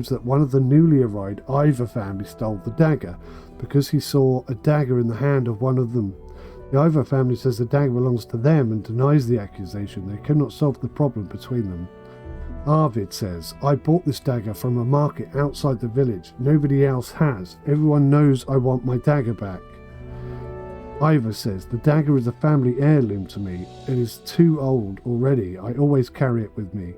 that one of the newly arrived Ivor family stole the dagger because he saw a dagger in the hand of one of them. The Ivor family says the dagger belongs to them and denies the accusation. They cannot solve the problem between them. Arvid says, I bought this dagger from a market outside the village. Nobody else has. Everyone knows I want my dagger back. Ivor says, the dagger is a family heirloom to me. It is too old already. I always carry it with me.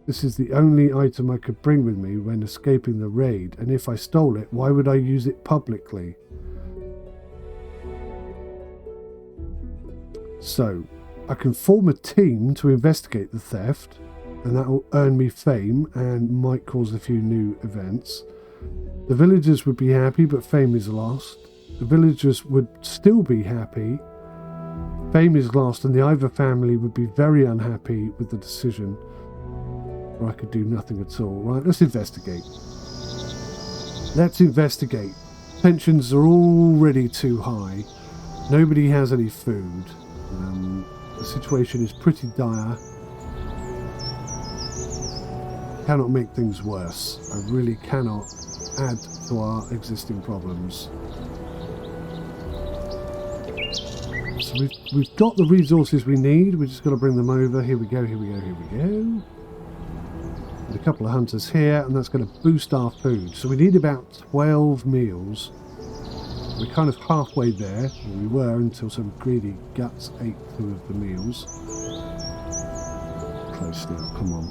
This is the only item I could bring with me when escaping the raid, and if I stole it, why would I use it publicly? So, I can form a team to investigate the theft, and that will earn me fame and might cause a few new events. The villagers would be happy, but fame is lost. The villagers would still be happy. Fame is lost, and the Ivor family would be very unhappy with the decision. Or I could do nothing at all. Right, let's investigate. Let's investigate. Tensions are already too high. Nobody has any food. The situation is pretty dire. Cannot make things worse. I really cannot add to our existing problems. So we've got the resources we need. We've just got to bring them over. Here we go, here we go, here we go. A couple of hunters here, and that's going to boost our food. So we need about 12 meals. We're kind of halfway there. We were until some greedy guts ate 2 of the meals. Close now, come on.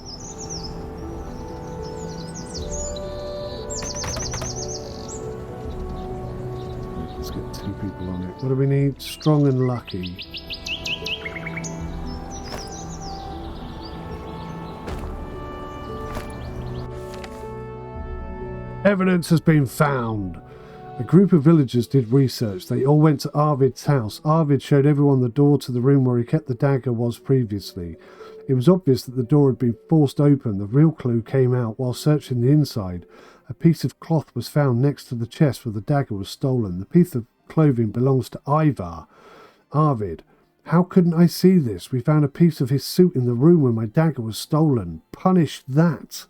Let's get 2 people on it. What do we need? Strong and lucky. Evidence has been found. A group of villagers did research. They all went to Arvid's house. Arvid showed everyone the door to the room where he kept the dagger was previously. It was obvious that the door had been forced open. The real clue came out while searching the inside. A piece of cloth was found next to the chest where the dagger was stolen. The piece of clothing belongs to Ivar. Arvid, how couldn't I see this? We found a piece of his suit in the room where my dagger was stolen. Punish that.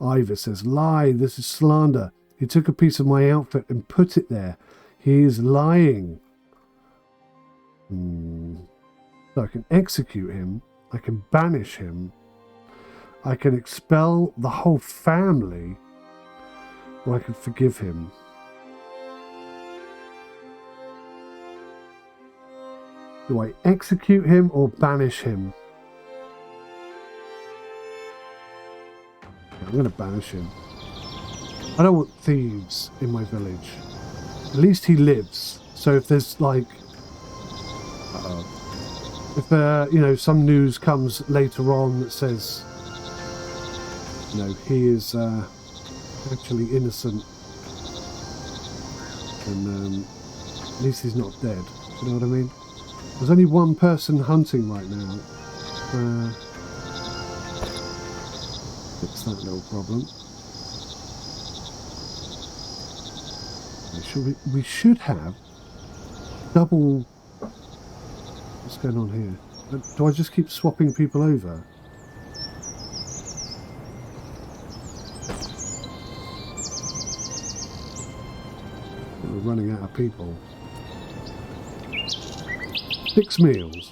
Ivor says, lie, this is slander. He took a piece of my outfit and put it there. He is lying. So I can execute him. I can banish him. I can expel the whole family. Or I can forgive him. Do I execute him or banish him? I'm going to banish him. I don't want thieves in my village. At least he lives. So if there's like... if some news comes later on that says... he is actually innocent. And at least he's not dead. You know what I mean? There's only one person hunting right now. Fix that little problem. We should have double... What's going on here? Do I just keep swapping people over? We're running out of people. 6 meals.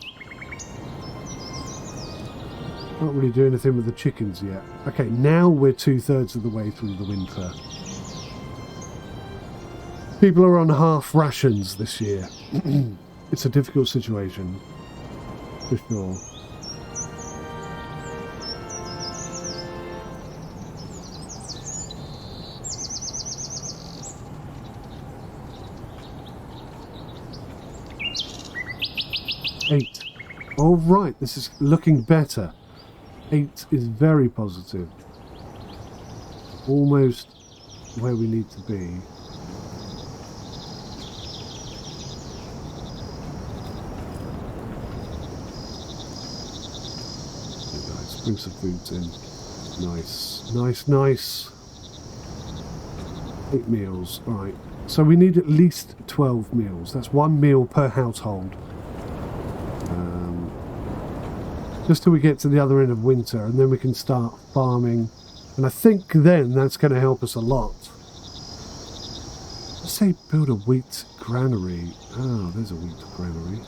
Not really doing anything with the chickens yet. Okay, now we're 2/3 of the way through the winter. People are on half rations this year. It's a difficult situation, for sure. Eight. All right, this is looking better. 8 is very positive. Almost where we need to be. Okay, guys, bring some foods in. Nice, nice, nice. 8 meals. All right. So we need at least 12 meals. That's 1 meal per household. Just till we get to the other end of winter, and then we can start farming. And I think then that's going to help us a lot. Let's say build a wheat granary. Oh, there's a wheat granary.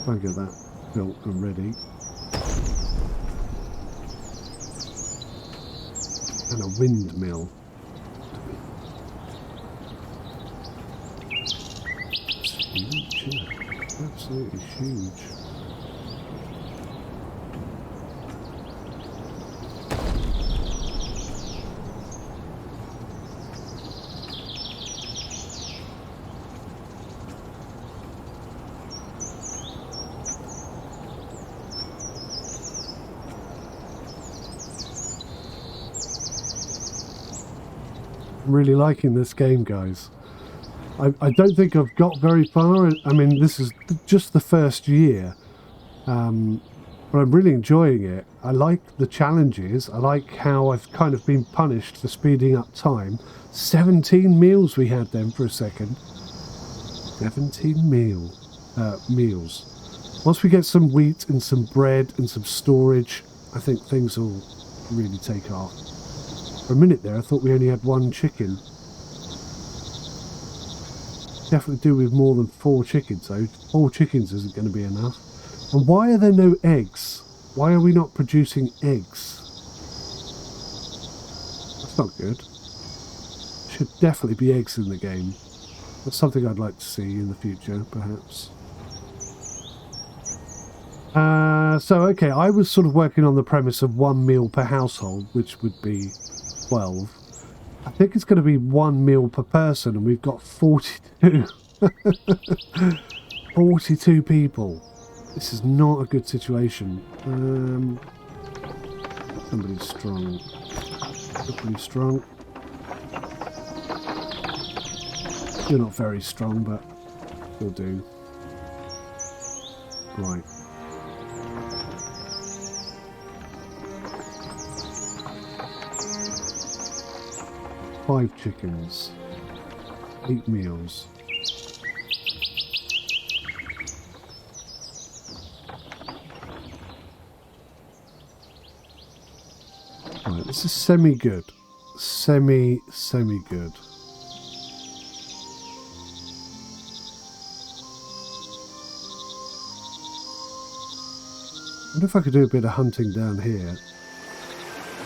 Try and get that built and ready. And a windmill. It's huge, yeah. Absolutely huge. I'm really liking this game, guys. I don't think I've got very far. I mean, this is just the first year, but I'm really enjoying it. I like the challenges. I like how I've kind of been punished for speeding up time. 17 meals we had then for a second. 17 meals. Once we get some wheat and some bread and some storage, I think things will really take off. For a minute there, I thought we only had 1 chicken. Definitely do with more than 4 chickens though. 4 chickens isn't going to be enough. And why are there no eggs? Why are we not producing eggs? That's not good. Should definitely be eggs in the game. That's something I'd like to see in the future, perhaps. So okay, I was sort of working on the premise of 1 meal per household, which would be 12. I think it's going to be 1 meal per person, and we've got 42. 42 people. This is not a good situation. Somebody's strong. Somebody's strong. You're not very strong, but you'll do. Right. Five chickens, 8 meals. Right, this is semi-good. Semi-good. I wonder if I could do a bit of hunting down here.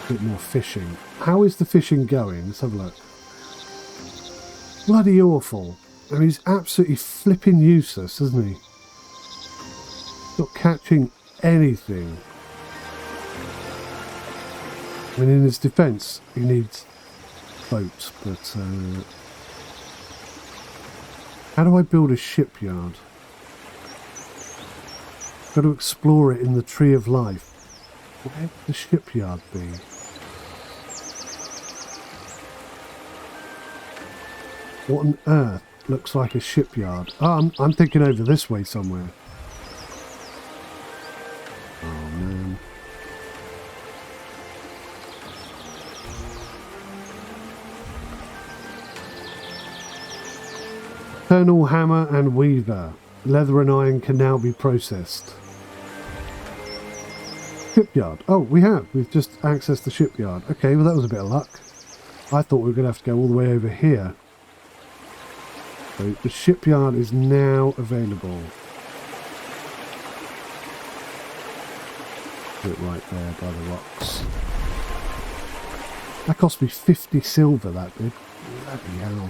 A bit more fishing. How is the fishing going? Let's have a look. Bloody awful. I mean, he's absolutely flipping useless, isn't he? Not catching anything. I mean, in his defence, he needs boats, but... how do I build a shipyard? Got to explore it in the Tree of Life. Where would the shipyard be? What on earth looks like a shipyard? Oh, I'm thinking over this way somewhere. Oh, man. Eternal hammer and weaver. Leather and iron can now be processed. Shipyard. Oh, we have. We've just accessed the shipyard. Okay, well that was a bit of luck. I thought we were going to have to go all the way over here. So the shipyard is now available. Put it right there by the rocks. That cost me 50 silver, that did. Bloody hell.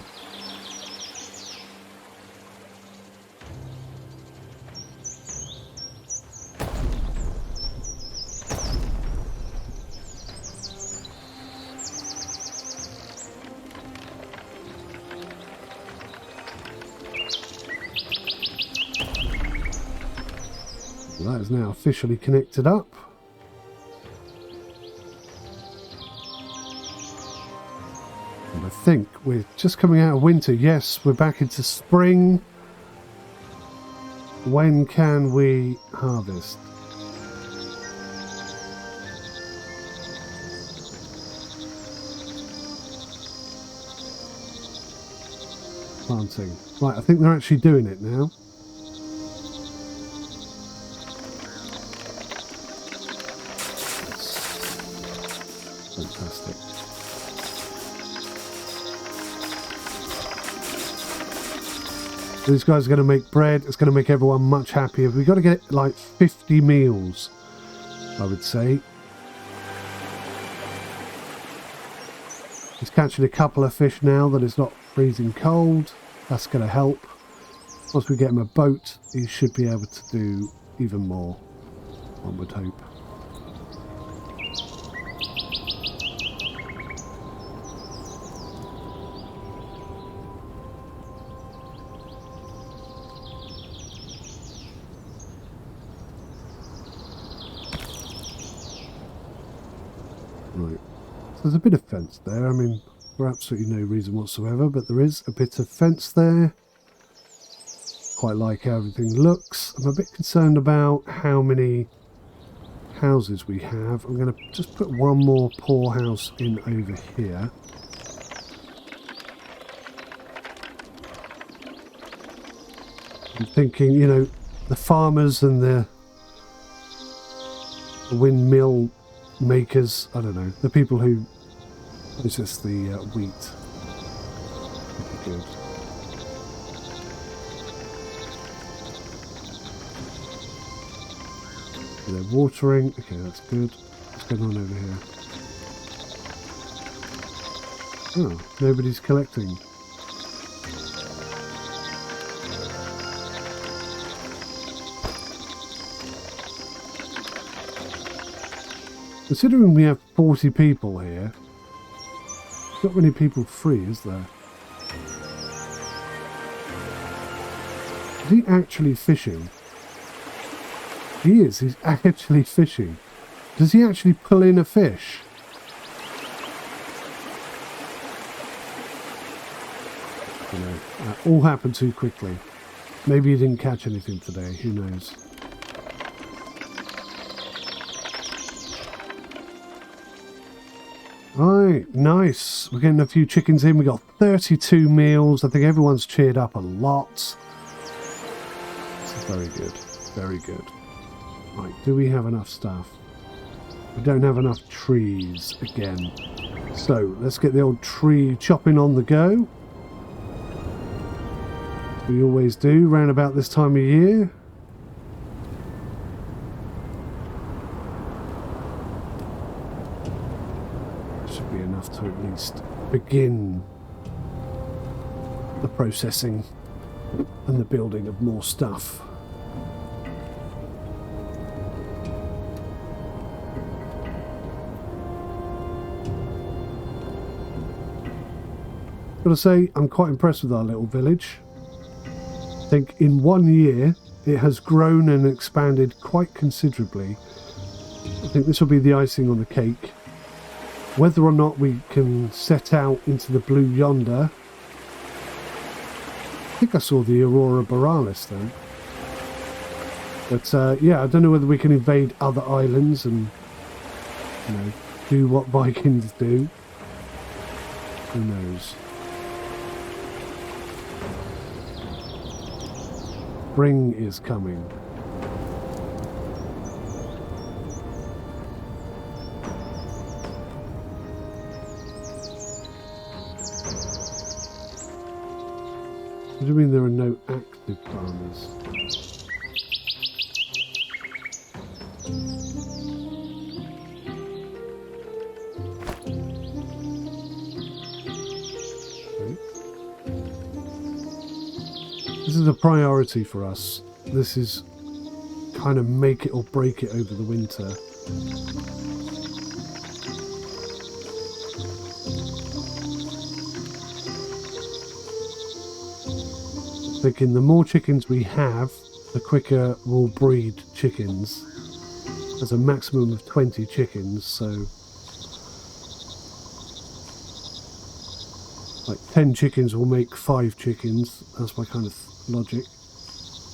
That is now officially connected up. And I think we're just coming out of winter. Yes, we're back into spring. When can we harvest? Planting. Right, I think they're actually doing it now. Fantastic. These guys are going to make bread. It's going to make everyone much happier. We've got to get like 50 meals, I would say. He's catching a couple of fish now that it's not freezing cold. That's going to help. Once we get him a boat, he should be able to do even more, one would hope. Right, so there's a bit of fence there. I mean, for absolutely no reason whatsoever, but there is a bit of fence there. Quite like how everything looks. I'm a bit concerned about how many houses we have. I'm going to just put one more poor house in over here. I'm thinking, you know, the farmers and the windmill makers, I don't know, the people who process the wheat would be good. They're watering. Okay, that's good. What's going on over here? Oh, nobody's collecting. Considering we have 40 people here, not many people free, is there? Is he actually fishing? He is. He's actually fishing. Does he actually pull in a fish? I don't know. That all happened too quickly. Maybe he didn't catch anything today. Who knows? Right, nice. We're getting a few chickens in. We got 32 meals. I think everyone's cheered up a lot. This is very good. Very good. Right, do we have enough stuff? We don't have enough trees again. So, let's get the old tree chopping on the go. We always do, round about this time of year. Should be enough to at least begin the processing and the building of more stuff. Gotta say, I'm quite impressed with our little village. I think in 1 year it has grown and expanded quite considerably. I think this will be the icing on the cake. Whether or not we can set out into the blue yonder. I think I saw the Aurora Borealis then. But yeah, I don't know whether we can invade other islands and, you know, do what Vikings do. Who knows? Spring is coming. What do you mean there are no active farmers? Okay. This is a priority for us. This is kind of make it or break it over the winter. Thinking the more chickens we have, the quicker we'll breed chickens. There's a maximum of 20 chickens, so like 10 chickens will make 5 chickens. That's my kind of logic.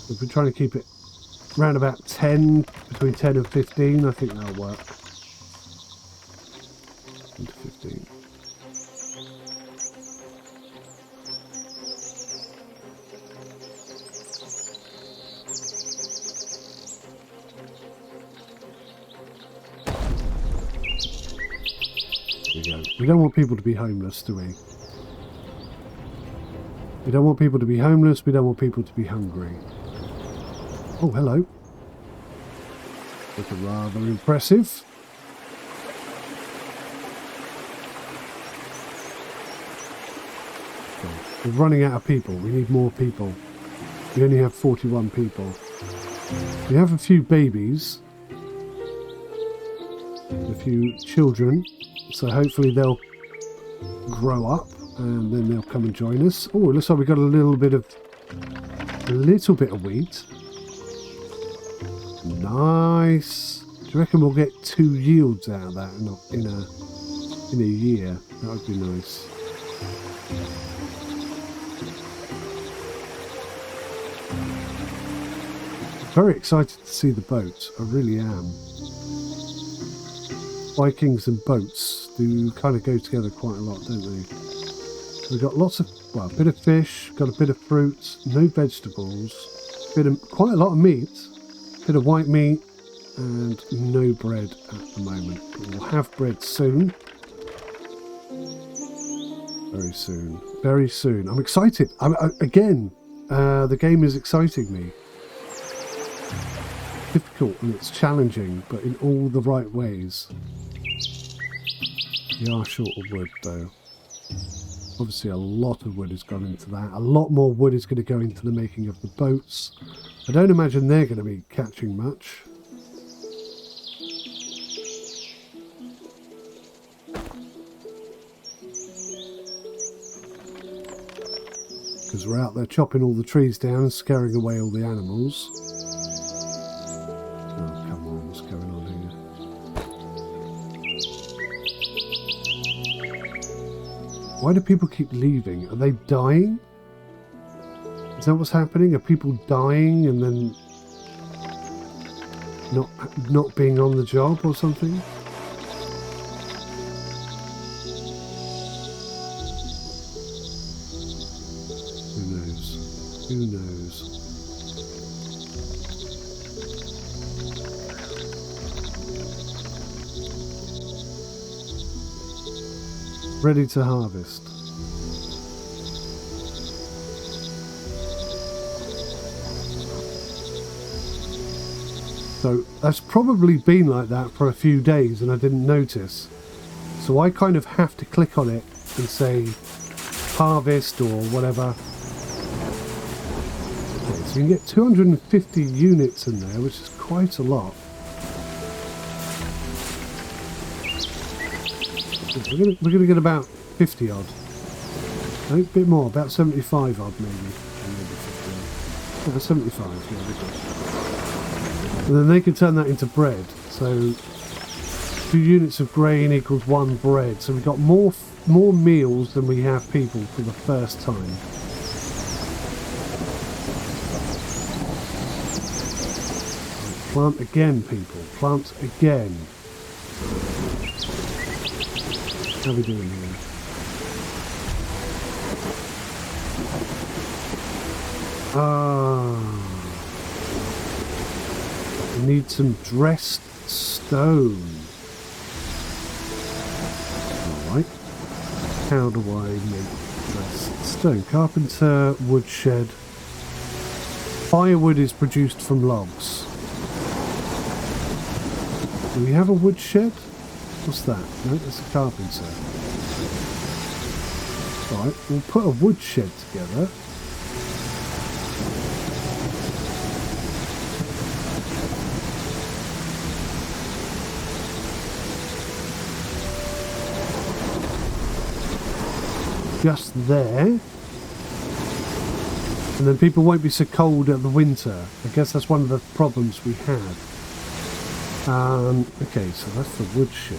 If we're trying to keep it around about 10, between 10 and 15, I think that'll work. 10 to 15. We don't want people to be homeless, do we? We don't want people to be homeless, we don't want people to be hungry. Oh, hello. Looking rather impressive. Okay. We're running out of people, we need more people. We only have 41 people. We have a few babies. A few children. So hopefully they'll grow up and then they'll come and join us. Oh, it looks like we've got a little bit of wheat. Nice. Do you reckon we'll get 2 yields out of that in a year? That would be nice. Very excited to see the boat. I really am. Vikings and boats do kind of go together quite a lot, don't they? We've got lots of, well, a bit of fish, got a bit of fruit, no vegetables, quite a lot of meat, bit of white meat, and no bread at the moment. We'll have bread soon. Very soon. Very soon. I'm excited. Again, the game is exciting me. Difficult and it's challenging, but in all the right ways. We are short of wood though. Obviously a lot of wood has gone into that. A lot more wood is going to go into the making of the boats. I don't imagine they're going to be catching much. Because we're out there chopping all the trees down and scaring away all the animals. Why do people keep leaving? Are they dying? Is that what's happening? Are people dying and then not being on the job or something? Who knows? Who knows? Ready to harvest. So that's probably been like that for a few days and I didn't notice. So I kind of have to click on it and say harvest or whatever. Okay, so you can get 250 units in there, which is quite a lot. We're going to get about 50 odd. A bit more, about 75 odd maybe. Maybe 50 odd. Yeah, 75, yeah. And then they can turn that into bread. So 2 units of grain equals 1 bread. So we've got more meals than we have people for the first time. Plant again, people. Plant again. How are we doing here? I need some dressed stone. Alright. How do I make dressed stone? Carpenter, woodshed. Firewood is produced from logs. Do we have a woodshed? What's that? No, that's a carpenter. Right, we'll put a woodshed together. just there. And then people won't be so cold at the winter. I guess that's one of the problems we had. Okay, so that's the wood shed.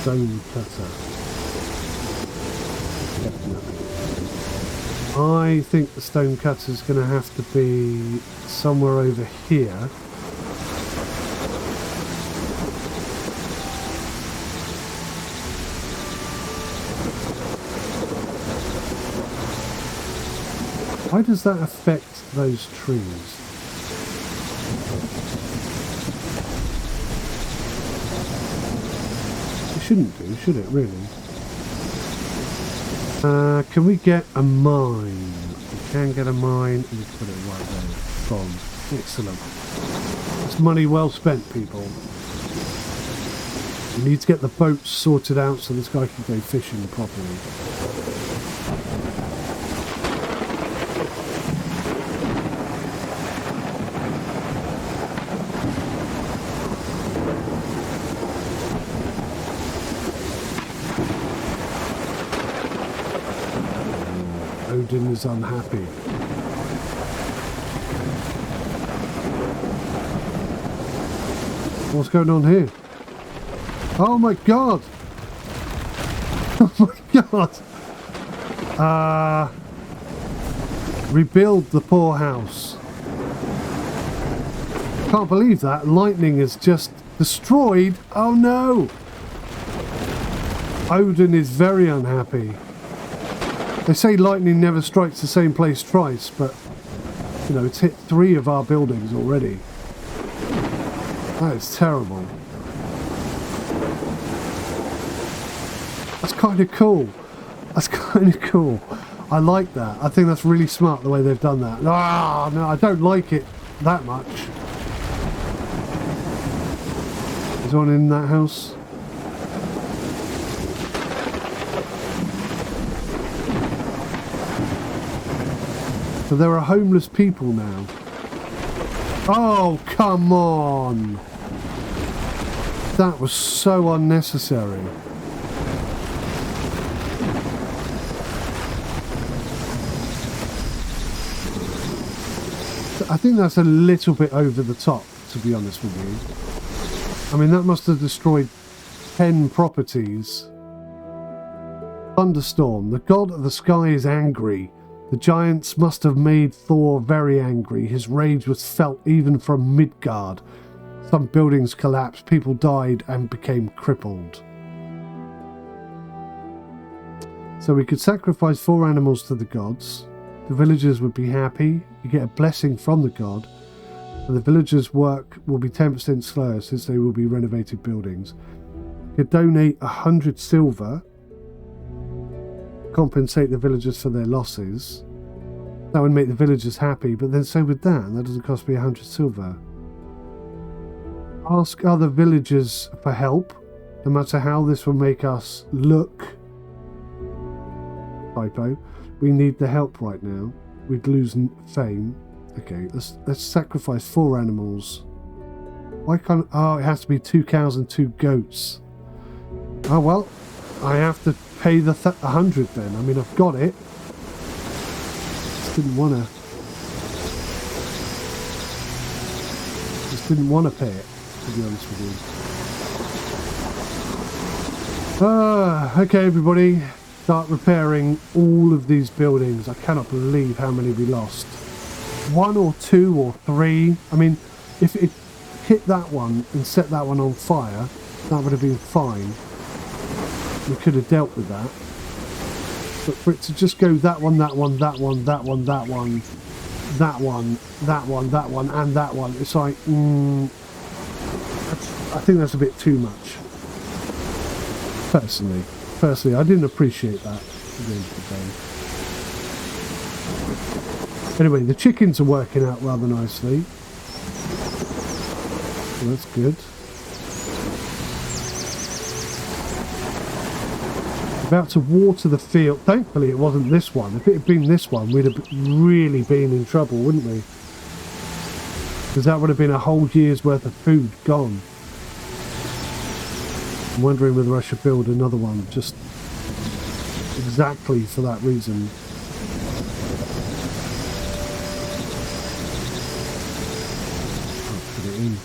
Stone cutter. Definitely. I think the stone cutter is going to have to be somewhere over here. Why does that affect those trees? It shouldn't do, should it, really? Can we get a mine? We can get a mine. We can put it right there. Gone. Excellent. It's money well spent, people. We need to get the boats sorted out so this guy can go fishing properly. Odin is unhappy. What's going on here? Oh my god! Oh my god! Rebuild the poorhouse. Can't believe that. Lightning is just destroyed. Oh no! Odin is very unhappy. They say lightning never strikes the same place twice, but, you know, it's hit 3 of our buildings already. That is terrible. That's kind of cool. That's kind of cool. I like that. I think that's really smart the way they've done that. Ah, no, I don't like it that much. Is one in that house? So there are homeless people now. Oh, come on! That was so unnecessary. I think that's a little bit over the top, to be honest with you. I mean, that must have destroyed 10 properties. Thunderstorm. The god of the sky is angry. The giants must have made Thor very angry. His rage was felt even from Midgard. Some buildings collapsed, people died and became crippled. So we could sacrifice 4 animals to the gods. The villagers would be happy. You get a blessing from the god. And the villagers' work will be 10% slower since they will be renovated buildings. You could donate 100 silver. Compensate the villagers for their losses. That would make the villagers happy, but then so would that. That doesn't cost me 100 silver. Ask other villagers for help, no matter how this will make us look. Typo. We need the help right now. We'd lose fame. Okay, let's sacrifice 4 animals. Why can't... Oh, it has to be 2 cows and 2 goats. Oh, well, I have to pay the 100 then. I mean, I've got it. Just didn't want to pay it, to be honest with you. Okay, everybody. Start repairing all of these buildings. I cannot believe how many we lost. 1 or 2 or 3. I mean, if it hit that one and set that one on fire, that would have been fine. We could have dealt with that. But for it to just go that one, that one, that one, that one, that one, that one, that one, that one, and that one, it's like, I think that's a bit too much. Personally, I didn't appreciate that at the end of the day. Anyway, the chickens are working out rather nicely. So that's good. About to water the field. Thankfully it wasn't this one. If it had been this one, we'd have really been in trouble, wouldn't we? Because that would have been a whole year's worth of food gone. I'm wondering whether I should build another one just exactly for that reason. I'll put it in.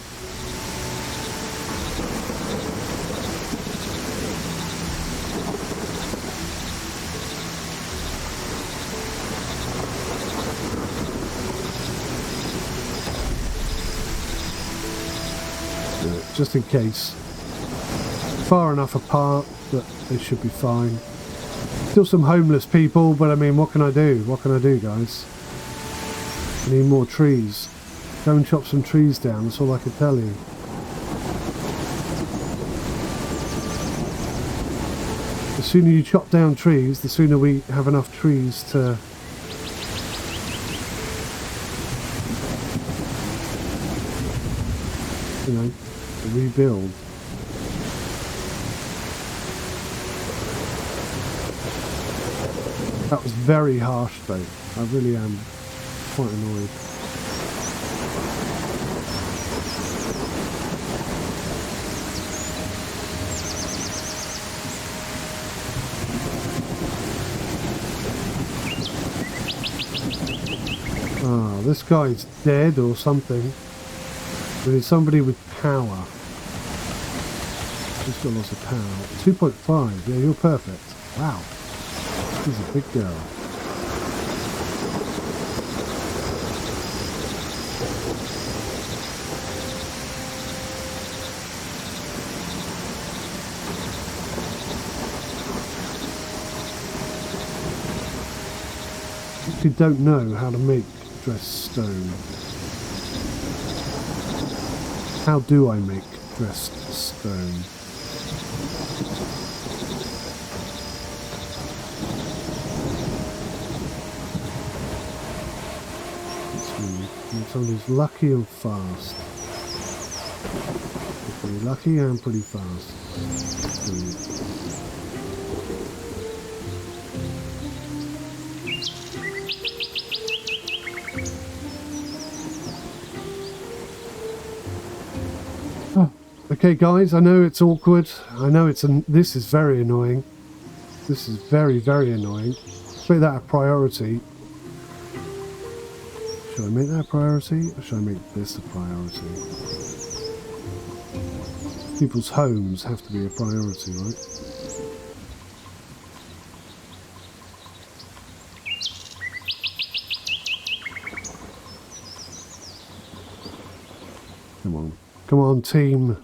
Just in case. Far enough apart that they should be fine. Still some homeless people, but I mean, what can I do? What can I do, guys? I need more trees. Go and chop some trees down, that's all I can tell you. The sooner you chop down trees, the sooner we have enough trees to... you know, rebuild. That was very harsh though. I really am quite annoyed. Ah, this guy's dead or something. We need somebody with power. Just got lots of power. 2.5. Yeah, you're perfect. Wow. She's a big girl. If you don't know how to make dressed stone, how do I make dressed stone? Somebody's lucky and fast. Pretty lucky and pretty fast. Oh, okay, guys. I know it's awkward. I know this is very annoying. This is very, very annoying. Let's make that a priority. Should I make that a priority, or should I make this a priority? People's homes have to be a priority, right? Come on. Come on, team.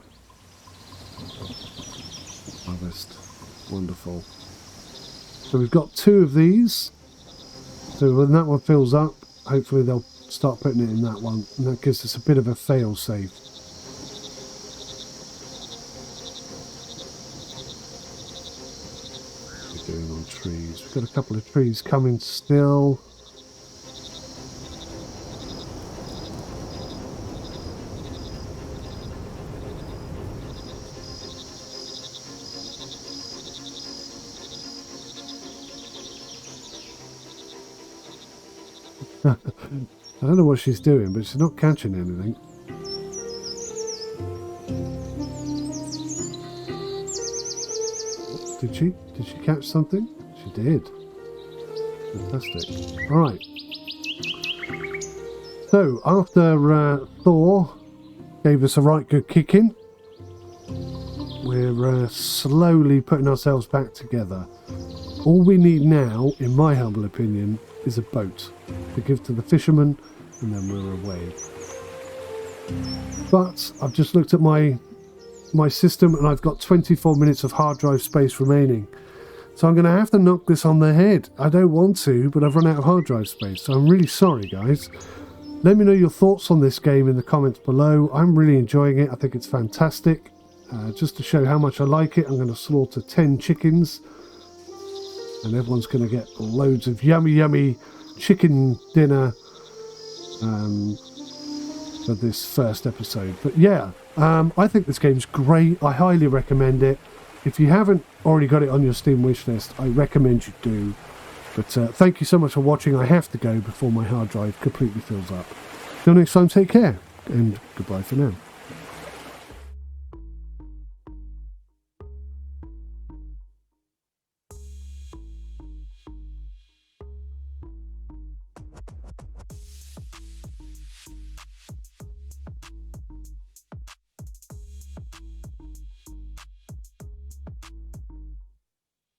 Harvest. Wonderful. So we've got 2 of these. So when that one fills up, hopefully they'll start putting it in that one, and that gives us a bit of a fail-safe. We're doing on trees. We've got a couple of trees coming still. I don't know what she's doing, but she's not catching anything. Did she? Did she catch something? She did. Fantastic. Alright. So, after Thor gave us a right good kicking, we're slowly putting ourselves back together. All we need now, in my humble opinion, is a boat to give to the fishermen, and then we're away. But I've just looked at my system, and I've got 24 minutes of hard drive space remaining. So I'm going to have to knock this on the head. I don't want to, but I've run out of hard drive space. So I'm really sorry, guys. Let me know your thoughts on this game in the comments below. I'm really enjoying it. I think it's fantastic. Just to show how much I like it, I'm going to slaughter 10 chickens. And everyone's going to get loads of yummy, yummy chicken dinner for this first episode. But yeah, I think this game's great. I highly recommend it. If you haven't already got it on your Steam wishlist, I recommend you do. But thank you so much for watching. I have to go before my hard drive completely fills up. Till next time, take care, and goodbye for now.